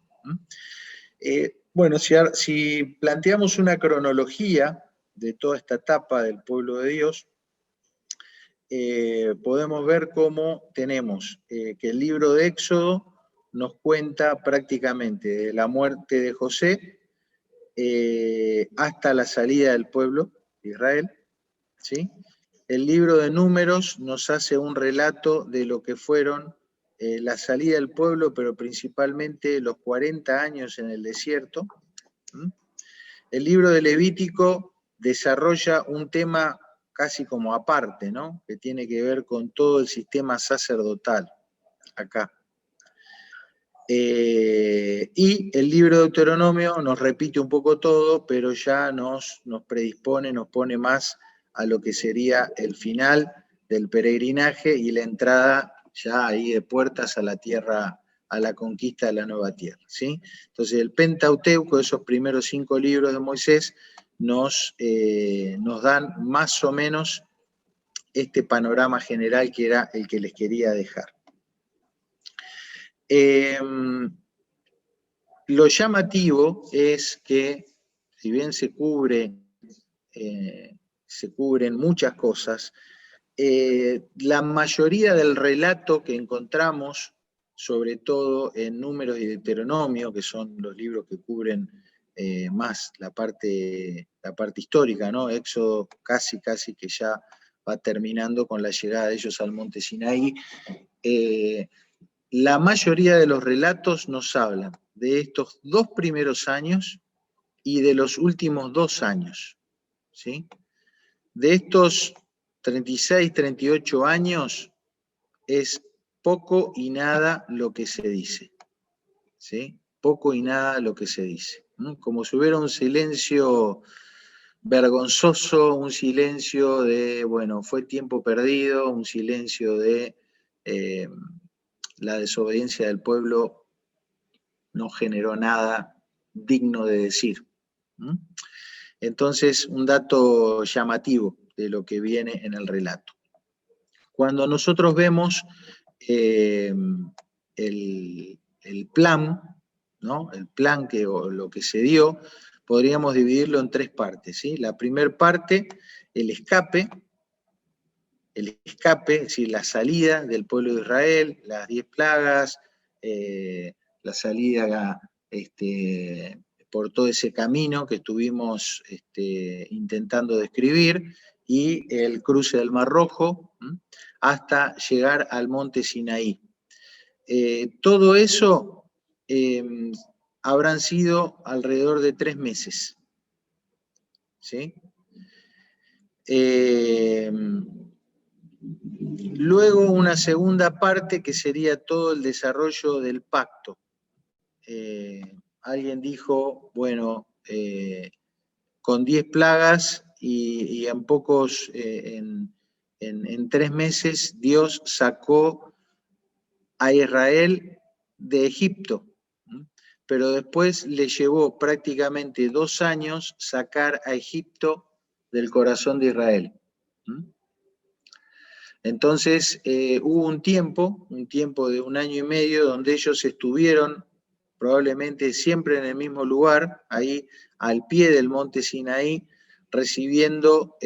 Bueno, si planteamos una cronología de toda esta etapa del pueblo de Dios, podemos ver cómo tenemos que el libro de Éxodo nos cuenta prácticamente de la muerte de José hasta la salida del pueblo de Israel, ¿sí? El libro de Números nos hace un relato de lo que fueron la salida del pueblo, pero principalmente los 40 años en el desierto. El libro de Levítico desarrolla un tema casi como aparte, ¿no? Que tiene que ver con todo el sistema sacerdotal, acá. Y el libro de Deuteronomio nos repite un poco todo, pero ya nos predispone, nos pone más a lo que sería el final del peregrinaje y la entrada ya ahí de puertas a la tierra, a la conquista de la nueva tierra, ¿sí? Entonces el Pentateuco, esos primeros 5 libros de Moisés, nos dan más o menos este panorama general que era el que les quería dejar. Lo llamativo es que, si bien se cubren muchas cosas, la mayoría del relato que encontramos, sobre todo en Números y Deuteronomio, que son los libros que cubren más la parte histórica, ¿no? Éxodo casi que ya va terminando con la llegada de ellos al monte Sinaí. La mayoría de los relatos nos hablan de estos 2 primeros años y de los últimos 2 años, ¿sí? De estos 36, 38 años es poco y nada lo que se dice, ¿sí? Poco y nada lo que se dice, ¿no? Como si hubiera un silencio vergonzoso, un silencio de, bueno, fue tiempo perdido, un silencio de la desobediencia del pueblo no generó nada digno de decir. Entonces, un dato llamativo de lo que viene en el relato. Cuando nosotros vemos el plan, ¿no? El plan o lo que se dio, podríamos dividirlo en 3 partes, ¿sí? La primera parte, el escape, es decir, la salida del pueblo de Israel, las 10 plagas, la salida por todo ese camino que estuvimos intentando describir, y el cruce del Mar Rojo, hasta llegar al monte Sinaí. Todo eso habrán sido alrededor de 3 meses. ¿Sí? Luego una segunda parte que sería todo el desarrollo del pacto. Alguien dijo, bueno, con 10 plagas y en pocos, en 3 meses, Dios sacó a Israel de Egipto, pero después le llevó prácticamente 2 años sacar a Egipto del corazón de Israel. Entonces hubo un tiempo de 1 año y medio, donde ellos estuvieron probablemente siempre en el mismo lugar, ahí al pie del monte Sinaí, recibiendo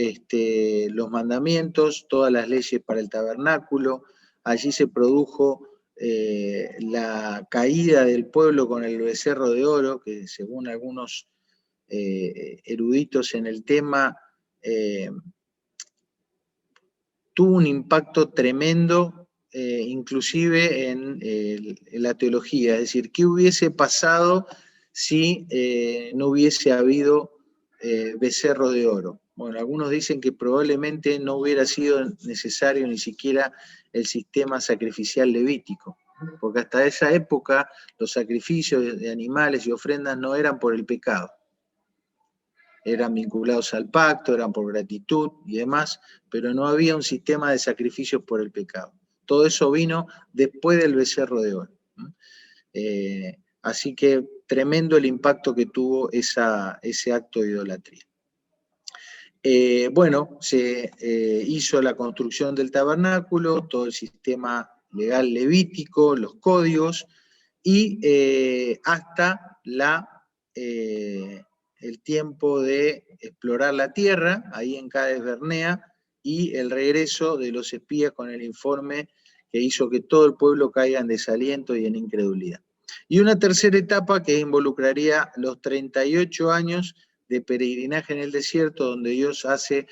los mandamientos, todas las leyes para el tabernáculo. Allí se produjo la caída del pueblo con el becerro de oro, que según algunos eruditos en el tema, tuvo un impacto tremendo, inclusive en la teología, es decir, ¿qué hubiese pasado si no hubiese habido becerro de oro? Bueno, algunos dicen que probablemente no hubiera sido necesario ni siquiera el sistema sacrificial levítico, porque hasta esa época los sacrificios de animales y ofrendas no eran por el pecado. Eran vinculados al pacto, eran por gratitud y demás, pero no había un sistema de sacrificios por el pecado. Todo eso vino después del becerro de oro. Así que tremendo el impacto que tuvo ese acto de idolatría. Bueno, se hizo la construcción del tabernáculo, todo el sistema legal levítico, los códigos, y hasta el tiempo de explorar la tierra, ahí en Cades Barnea, y el regreso de los espías con el informe que hizo que todo el pueblo caiga en desaliento y en incredulidad. Y una tercera etapa que involucraría los 38 años de peregrinaje en el desierto, donde Dios hace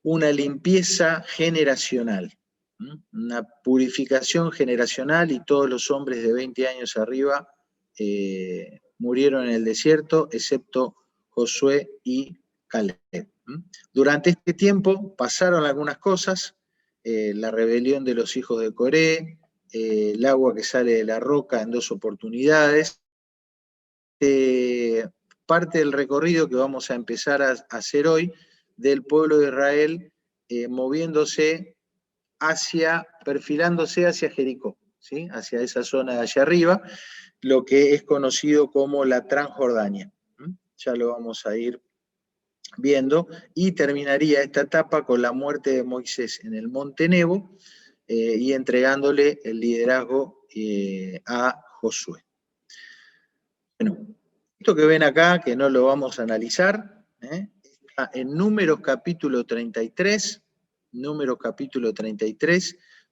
una limpieza generacional, una purificación generacional, y todos los hombres de 20 años arriba murieron en el desierto, excepto Josué y Caleb. Durante este tiempo pasaron algunas cosas, la rebelión de los hijos de Coré, el agua que sale de la roca en 2 oportunidades, parte del recorrido que vamos a empezar a hacer hoy del pueblo de Israel moviéndose perfilándose hacia Jericó, ¿sí? Hacia esa zona de allá arriba, lo que es conocido como la Transjordania. Ya lo vamos a ir viendo, y terminaría esta etapa con la muerte de Moisés en el Monte Nebo y entregándole el liderazgo a Josué. Bueno, esto que ven acá, que no lo vamos a analizar, está en Números capítulo 33,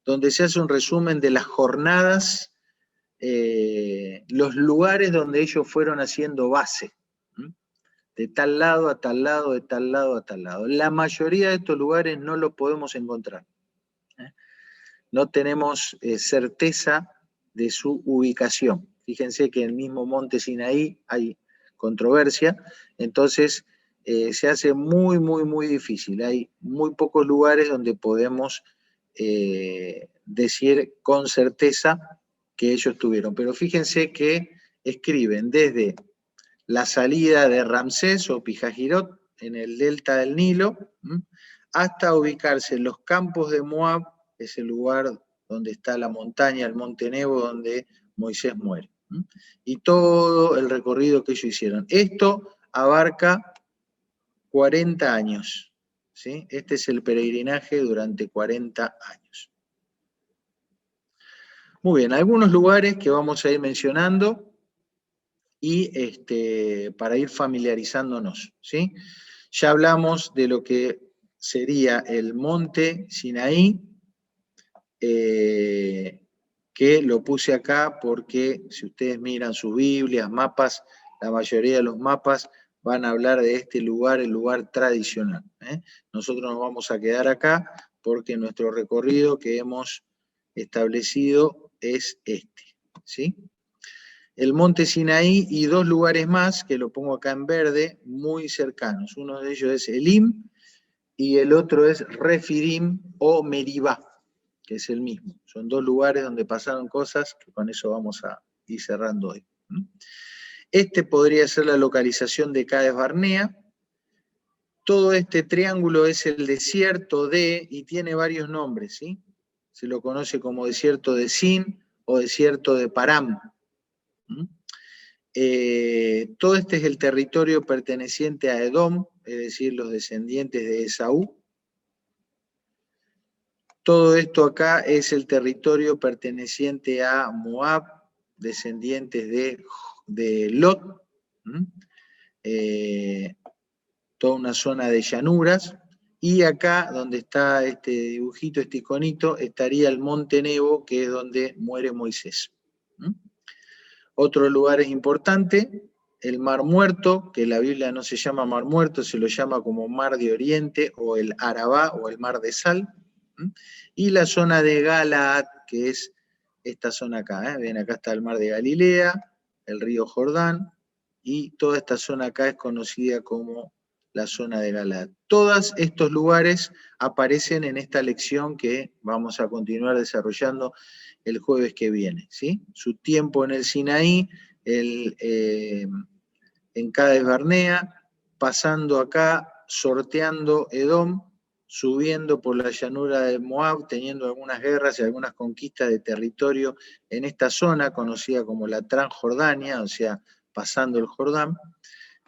donde se hace un resumen de las jornadas, los lugares donde ellos fueron haciendo base, de tal lado a tal lado, de tal lado a tal lado. La mayoría de estos lugares no los podemos encontrar. No tenemos certeza de su ubicación. Fíjense que en el mismo monte Sinaí hay controversia, entonces se hace muy, muy, muy difícil. Hay muy pocos lugares donde podemos decir con certeza que ellos tuvieron. Pero fíjense que escriben desde la salida de Ramsés o Pijajirot en el delta del Nilo, hasta ubicarse en los campos de Moab, es el lugar donde está la montaña, el monte Nebo, donde Moisés muere. Y todo el recorrido que ellos hicieron. Esto abarca 40 años. ¿Sí? Este es el peregrinaje durante 40 años. Muy bien, algunos lugares que vamos a ir mencionando y para ir familiarizándonos, ¿sí? Ya hablamos de lo que sería el monte Sinaí, que lo puse acá porque si ustedes miran sus Biblias, mapas, la mayoría de los mapas van a hablar de este lugar, el lugar tradicional. Nosotros nos vamos a quedar acá porque nuestro recorrido que hemos establecido es este, ¿sí? El monte Sinaí y 2 lugares más, que lo pongo acá en verde, muy cercanos. Uno de ellos es Elim y el otro es Refidim o Meribá, que es el mismo. Son 2 lugares donde pasaron cosas, que con eso vamos a ir cerrando hoy. Este podría ser la localización de Cades Barnea. Todo este triángulo es el desierto de, y tiene varios nombres, ¿sí? Se lo conoce como desierto de Sin o desierto de Param. Todo este es el territorio perteneciente a Edom, es decir, los descendientes de Esaú. Todo esto acá es el territorio perteneciente a Moab, descendientes de Lot. Toda una zona de llanuras. Y acá, donde está este dibujito, este iconito, estaría el monte Nebo, que es donde muere Moisés. Otro lugar es importante, el Mar Muerto, que la Biblia no se llama Mar Muerto, se lo llama como Mar de Oriente o el Arabá o el Mar de Sal. Y la zona de Galaad, que es esta zona acá. Ven, acá está el Mar de Galilea, el río Jordán, y toda esta zona acá es conocida como la zona de Galaad. Todos estos lugares aparecen en esta lección que vamos a continuar desarrollando el jueves que viene, ¿sí? Su tiempo en el Sinaí, en Cades Barnea, pasando acá, sorteando Edom, subiendo por la llanura de Moab, teniendo algunas guerras y algunas conquistas de territorio en esta zona conocida como la Transjordania, o sea, pasando el Jordán,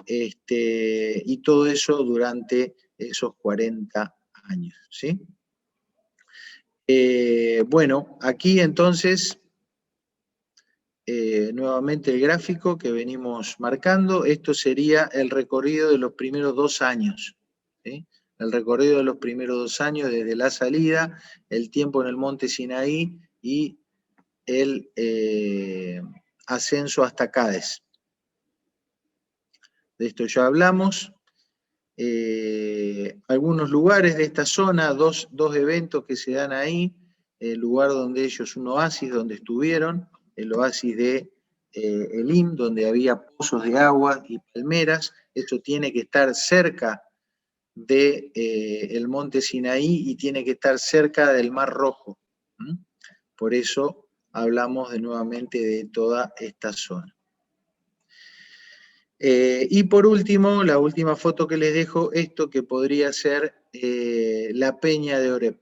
y todo eso durante esos 40 años, ¿sí? Bueno, aquí entonces, nuevamente el gráfico que venimos marcando, esto sería el recorrido de los primeros 2 años, ¿sí? El recorrido de los primeros 2 años desde la salida, el tiempo en el monte Sinaí y ascenso hasta Cádiz. De esto ya hablamos. Algunos lugares de esta zona, dos eventos que se dan ahí, el lugar donde ellos, un oasis donde estuvieron, el oasis de Elim, donde había pozos de agua y palmeras. Esto tiene que estar cerca del el monte Sinaí y tiene que estar cerca del Mar Rojo. Por eso hablamos nuevamente de toda esta zona. Y por último, la última foto que les dejo, esto que podría ser la peña de Oreb.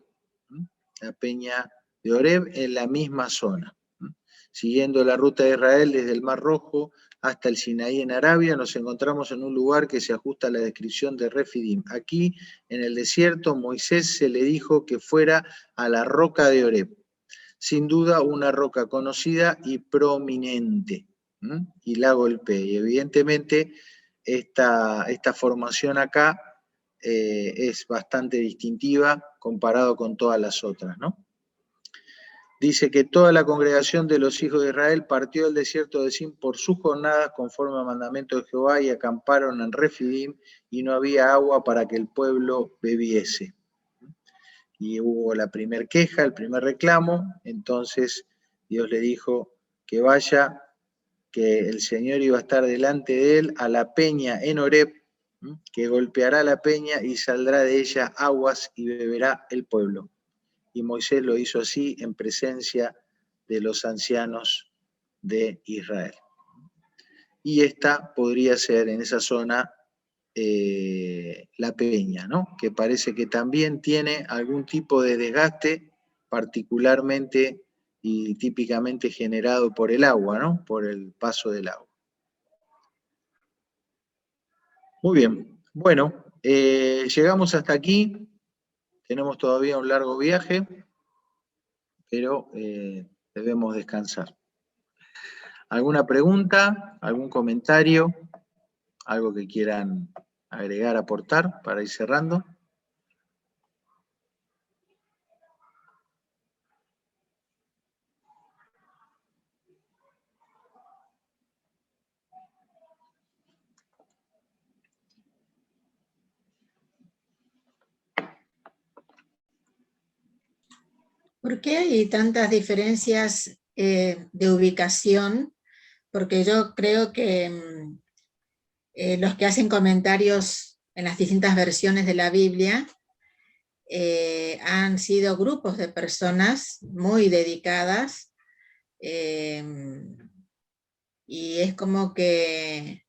La peña de Oreb en la misma zona. Siguiendo la ruta de Israel desde el Mar Rojo hasta el Sinaí en Arabia, nos encontramos en un lugar que se ajusta a la descripción de Refidim. Aquí, en el desierto, Moisés se le dijo que fuera a la roca de Oreb. Sin duda, una roca conocida y prominente. Y la golpeé. Y evidentemente, esta formación acá es bastante distintiva comparado con todas las otras, ¿no? Dice que toda la congregación de los hijos de Israel partió del desierto de Sin por sus jornadas conforme al mandamiento de Jehová y acamparon en Refidim y no había agua para que el pueblo bebiese. Y hubo la primer queja, el primer reclamo, entonces Dios le dijo que vaya, que el Señor iba a estar delante de él a la peña en Oreb, que golpeará la peña y saldrá de ella aguas y beberá el pueblo. Y Moisés lo hizo así en presencia de los ancianos de Israel. Y esta podría ser en esa zona la peña, ¿no? Que parece que también tiene algún tipo de desgaste, particularmente y típicamente generado por el agua, ¿no? Por el paso del agua. Muy bien, bueno, llegamos hasta aquí, tenemos todavía un largo viaje, pero debemos descansar. ¿Alguna pregunta? ¿Algún comentario? ¿Algo que quieran agregar, aportar para ir cerrando? ¿Por qué hay tantas diferencias de ubicación? Porque yo creo que los que hacen comentarios en las distintas versiones de la Biblia han sido grupos de personas muy dedicadas y es como que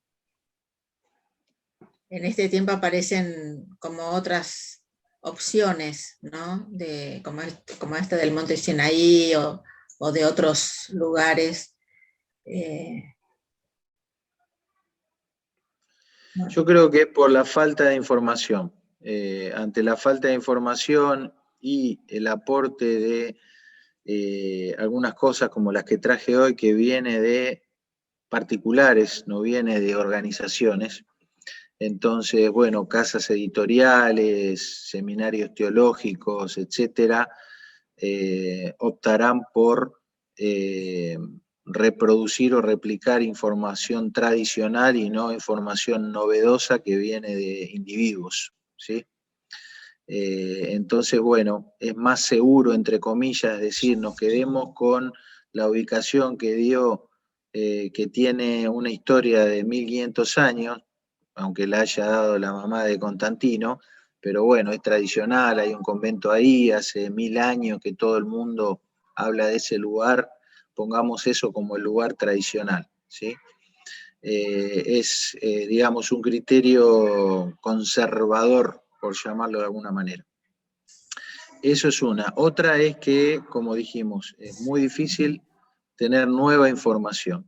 en este tiempo aparecen como otras opciones, ¿no? Como esta del Monte Sinaí o de otros lugares. Yo creo que es por la falta de información. Ante la falta de información y el aporte de algunas cosas como las que traje hoy, que viene de particulares, no viene de organizaciones. Entonces, bueno, casas editoriales, seminarios teológicos, etcétera, optarán por reproducir o replicar información tradicional y no información novedosa que viene de individuos, ¿sí? Entonces, bueno, es más seguro, entre comillas, es decir, nos quedemos con la ubicación que dio, que tiene una historia de 1500 años, aunque la haya dado la mamá de Constantino, pero bueno, es tradicional, hay un convento ahí, hace 1000 años que todo el mundo habla de ese lugar, pongamos eso como el lugar tradicional, ¿sí? Es, digamos, un criterio conservador, por llamarlo de alguna manera. Eso es una. Otra es que, como dijimos, es muy difícil tener nueva información.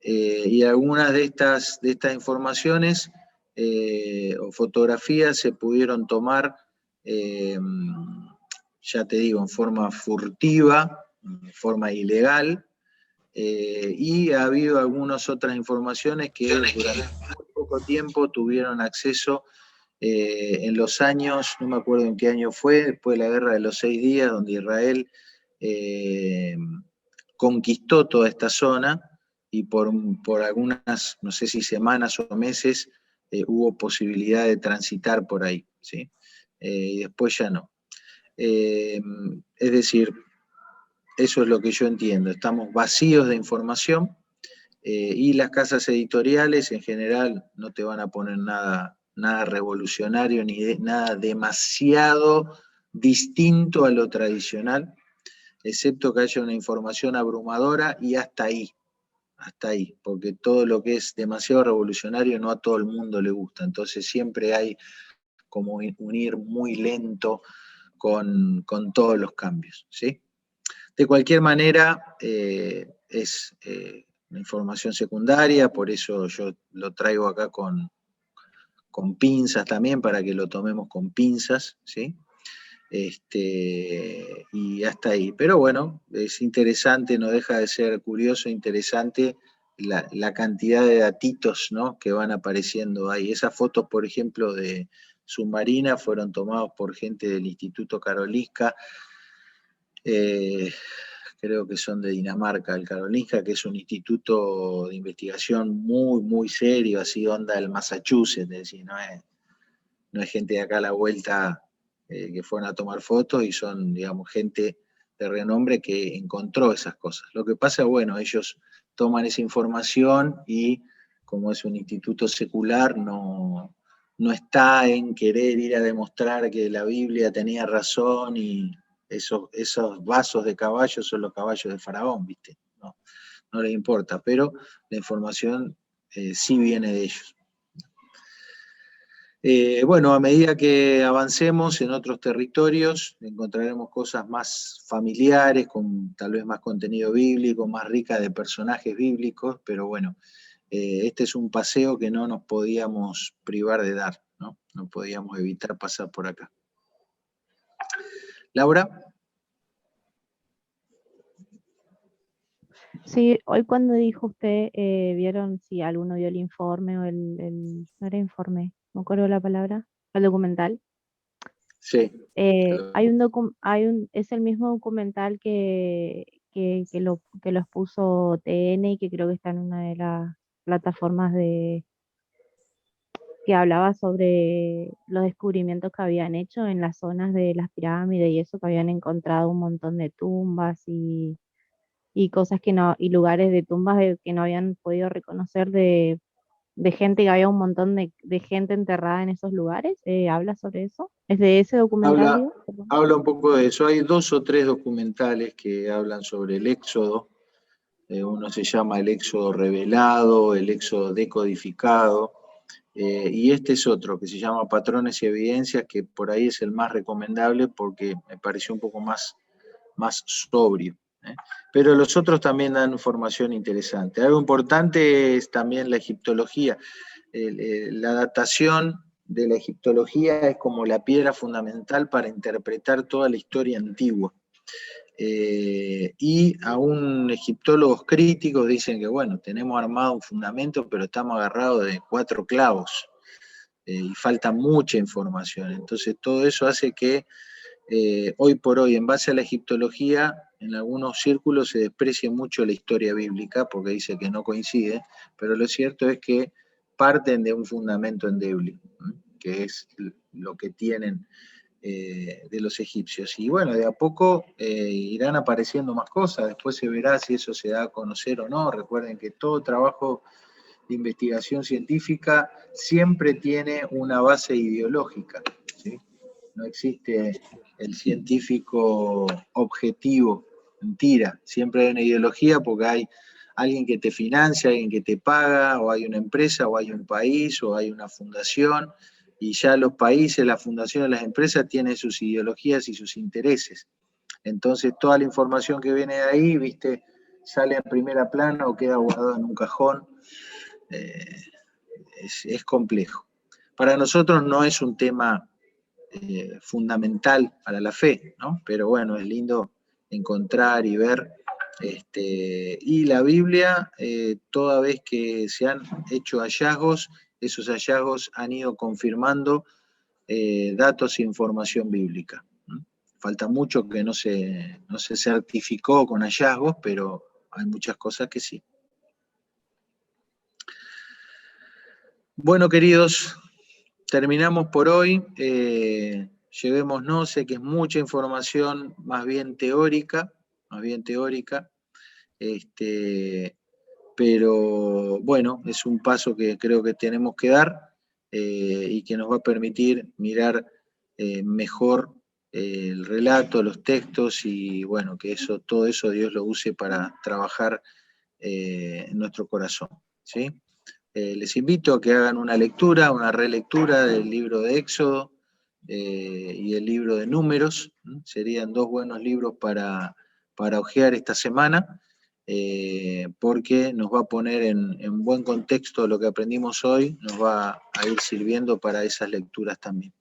Y algunas de estas informaciones o fotografías se pudieron tomar, ya te digo, en forma furtiva, en forma ilegal, y ha habido algunas otras informaciones que durante muy poco tiempo tuvieron acceso en los años, no me acuerdo en qué año fue, después de la Guerra de los 6 días, donde Israel conquistó toda esta zona, y por algunas, no sé si semanas o meses, hubo posibilidad de transitar por ahí, ¿sí? Y después ya no. Es decir, eso es lo que yo entiendo, estamos vacíos de información, y las casas editoriales en general no te van a poner nada revolucionario ni nada demasiado distinto a lo tradicional, excepto que haya una información abrumadora y hasta ahí, porque todo lo que es demasiado revolucionario no a todo el mundo le gusta, entonces siempre hay como un ir muy lento con todos los cambios, ¿sí? De cualquier manera, es una información secundaria, por eso yo lo traigo acá con pinzas también, para que lo tomemos con pinzas, ¿sí? Y hasta ahí. Pero bueno, es interesante, no deja de ser curioso, interesante la cantidad de datitos, ¿no?, que van apareciendo ahí. Esas fotos, por ejemplo, de submarina fueron tomadas por gente del Instituto Karolinska, creo que son de Dinamarca, el Karolinska, que es un instituto de investigación muy, muy serio, así onda del Massachusetts, es decir, no es gente de acá a la vuelta, que fueron a tomar fotos, y son, digamos, gente de renombre que encontró esas cosas. Lo que pasa, bueno, ellos toman esa información y, como es un instituto secular, no está en querer ir a demostrar que la Biblia tenía razón y esos vasos de caballo son los caballos de Faraón, ¿viste? No les importa, pero la información sí viene de ellos. Bueno, a medida que avancemos en otros territorios, encontraremos cosas más familiares, con tal vez más contenido bíblico, más rica de personajes bíblicos, pero bueno, este es un paseo que no nos podíamos privar de dar, ¿no? No podíamos evitar pasar por acá. Laura. Sí, hoy cuando dijo usted, ¿vieron si alguno vio el informe o no era informe, no me acuerdo la palabra, el documental? Sí. Es el mismo documental que lo expuso TN y que creo que está en una de las plataformas que hablaba sobre los descubrimientos que habían hecho en las zonas de las pirámides y eso, que habían encontrado un montón de tumbas y cosas que no, y lugares de tumbas que no habían podido reconocer de gente, que había un montón de gente enterrada en esos lugares. ¿Habla sobre eso? ¿Es de ese documental, digo? Habla un poco de eso. Hay 2 o 3 documentales que hablan sobre el Éxodo. Uno se llama El Éxodo Revelado, El Éxodo Decodificado, y este es otro que se llama Patrones y Evidencias, que por ahí es el más recomendable porque me pareció un poco más sobrio. Pero los otros también dan información interesante. Algo importante es también la egiptología. La datación de la egiptología es como la piedra fundamental para interpretar toda la historia antigua. Y aún egiptólogos críticos dicen que, bueno, tenemos armado un fundamento, pero estamos agarrados de 4 clavos, y falta mucha información. Entonces todo eso hace que hoy por hoy, en base a la egiptología, en algunos círculos se desprecia mucho la historia bíblica porque dice que no coincide, pero lo cierto es que parten de un fundamento endeble, que es lo que tienen de los egipcios. Y bueno, de a poco irán apareciendo más cosas, después se verá si eso se da a conocer o no. Recuerden que todo trabajo de investigación científica siempre tiene una base ideológica, ¿sí? No existe el científico objetivo, mentira, siempre hay una ideología porque hay alguien que te financia, alguien que te paga, o hay una empresa, o hay un país, o hay una fundación, y ya los países, las fundaciones, las empresas tienen sus ideologías y sus intereses. Entonces toda la información que viene de ahí, viste, sale en primera plana o queda guardada en un cajón. Es complejo. Para nosotros no es un tema fundamental para la fe, ¿no? Pero bueno, es lindo encontrar y ver. Y la Biblia, toda vez que se han hecho hallazgos, esos hallazgos han ido confirmando datos e información bíblica. Falta mucho que no se certificó con hallazgos, pero hay muchas cosas que sí. Bueno, queridos, terminamos por hoy. Llevémonos, sé que es mucha información más bien teórica, pero bueno, es un paso que creo que tenemos que dar y que nos va a permitir mirar mejor el relato, los textos y bueno, que todo eso Dios lo use para trabajar en nuestro corazón, ¿sí? Les invito a que hagan una lectura, una relectura del libro de Éxodo y el libro de Números. Serían dos buenos libros para hojear esta semana, porque nos va a poner en buen contexto lo que aprendimos hoy, nos va a ir sirviendo para esas lecturas también.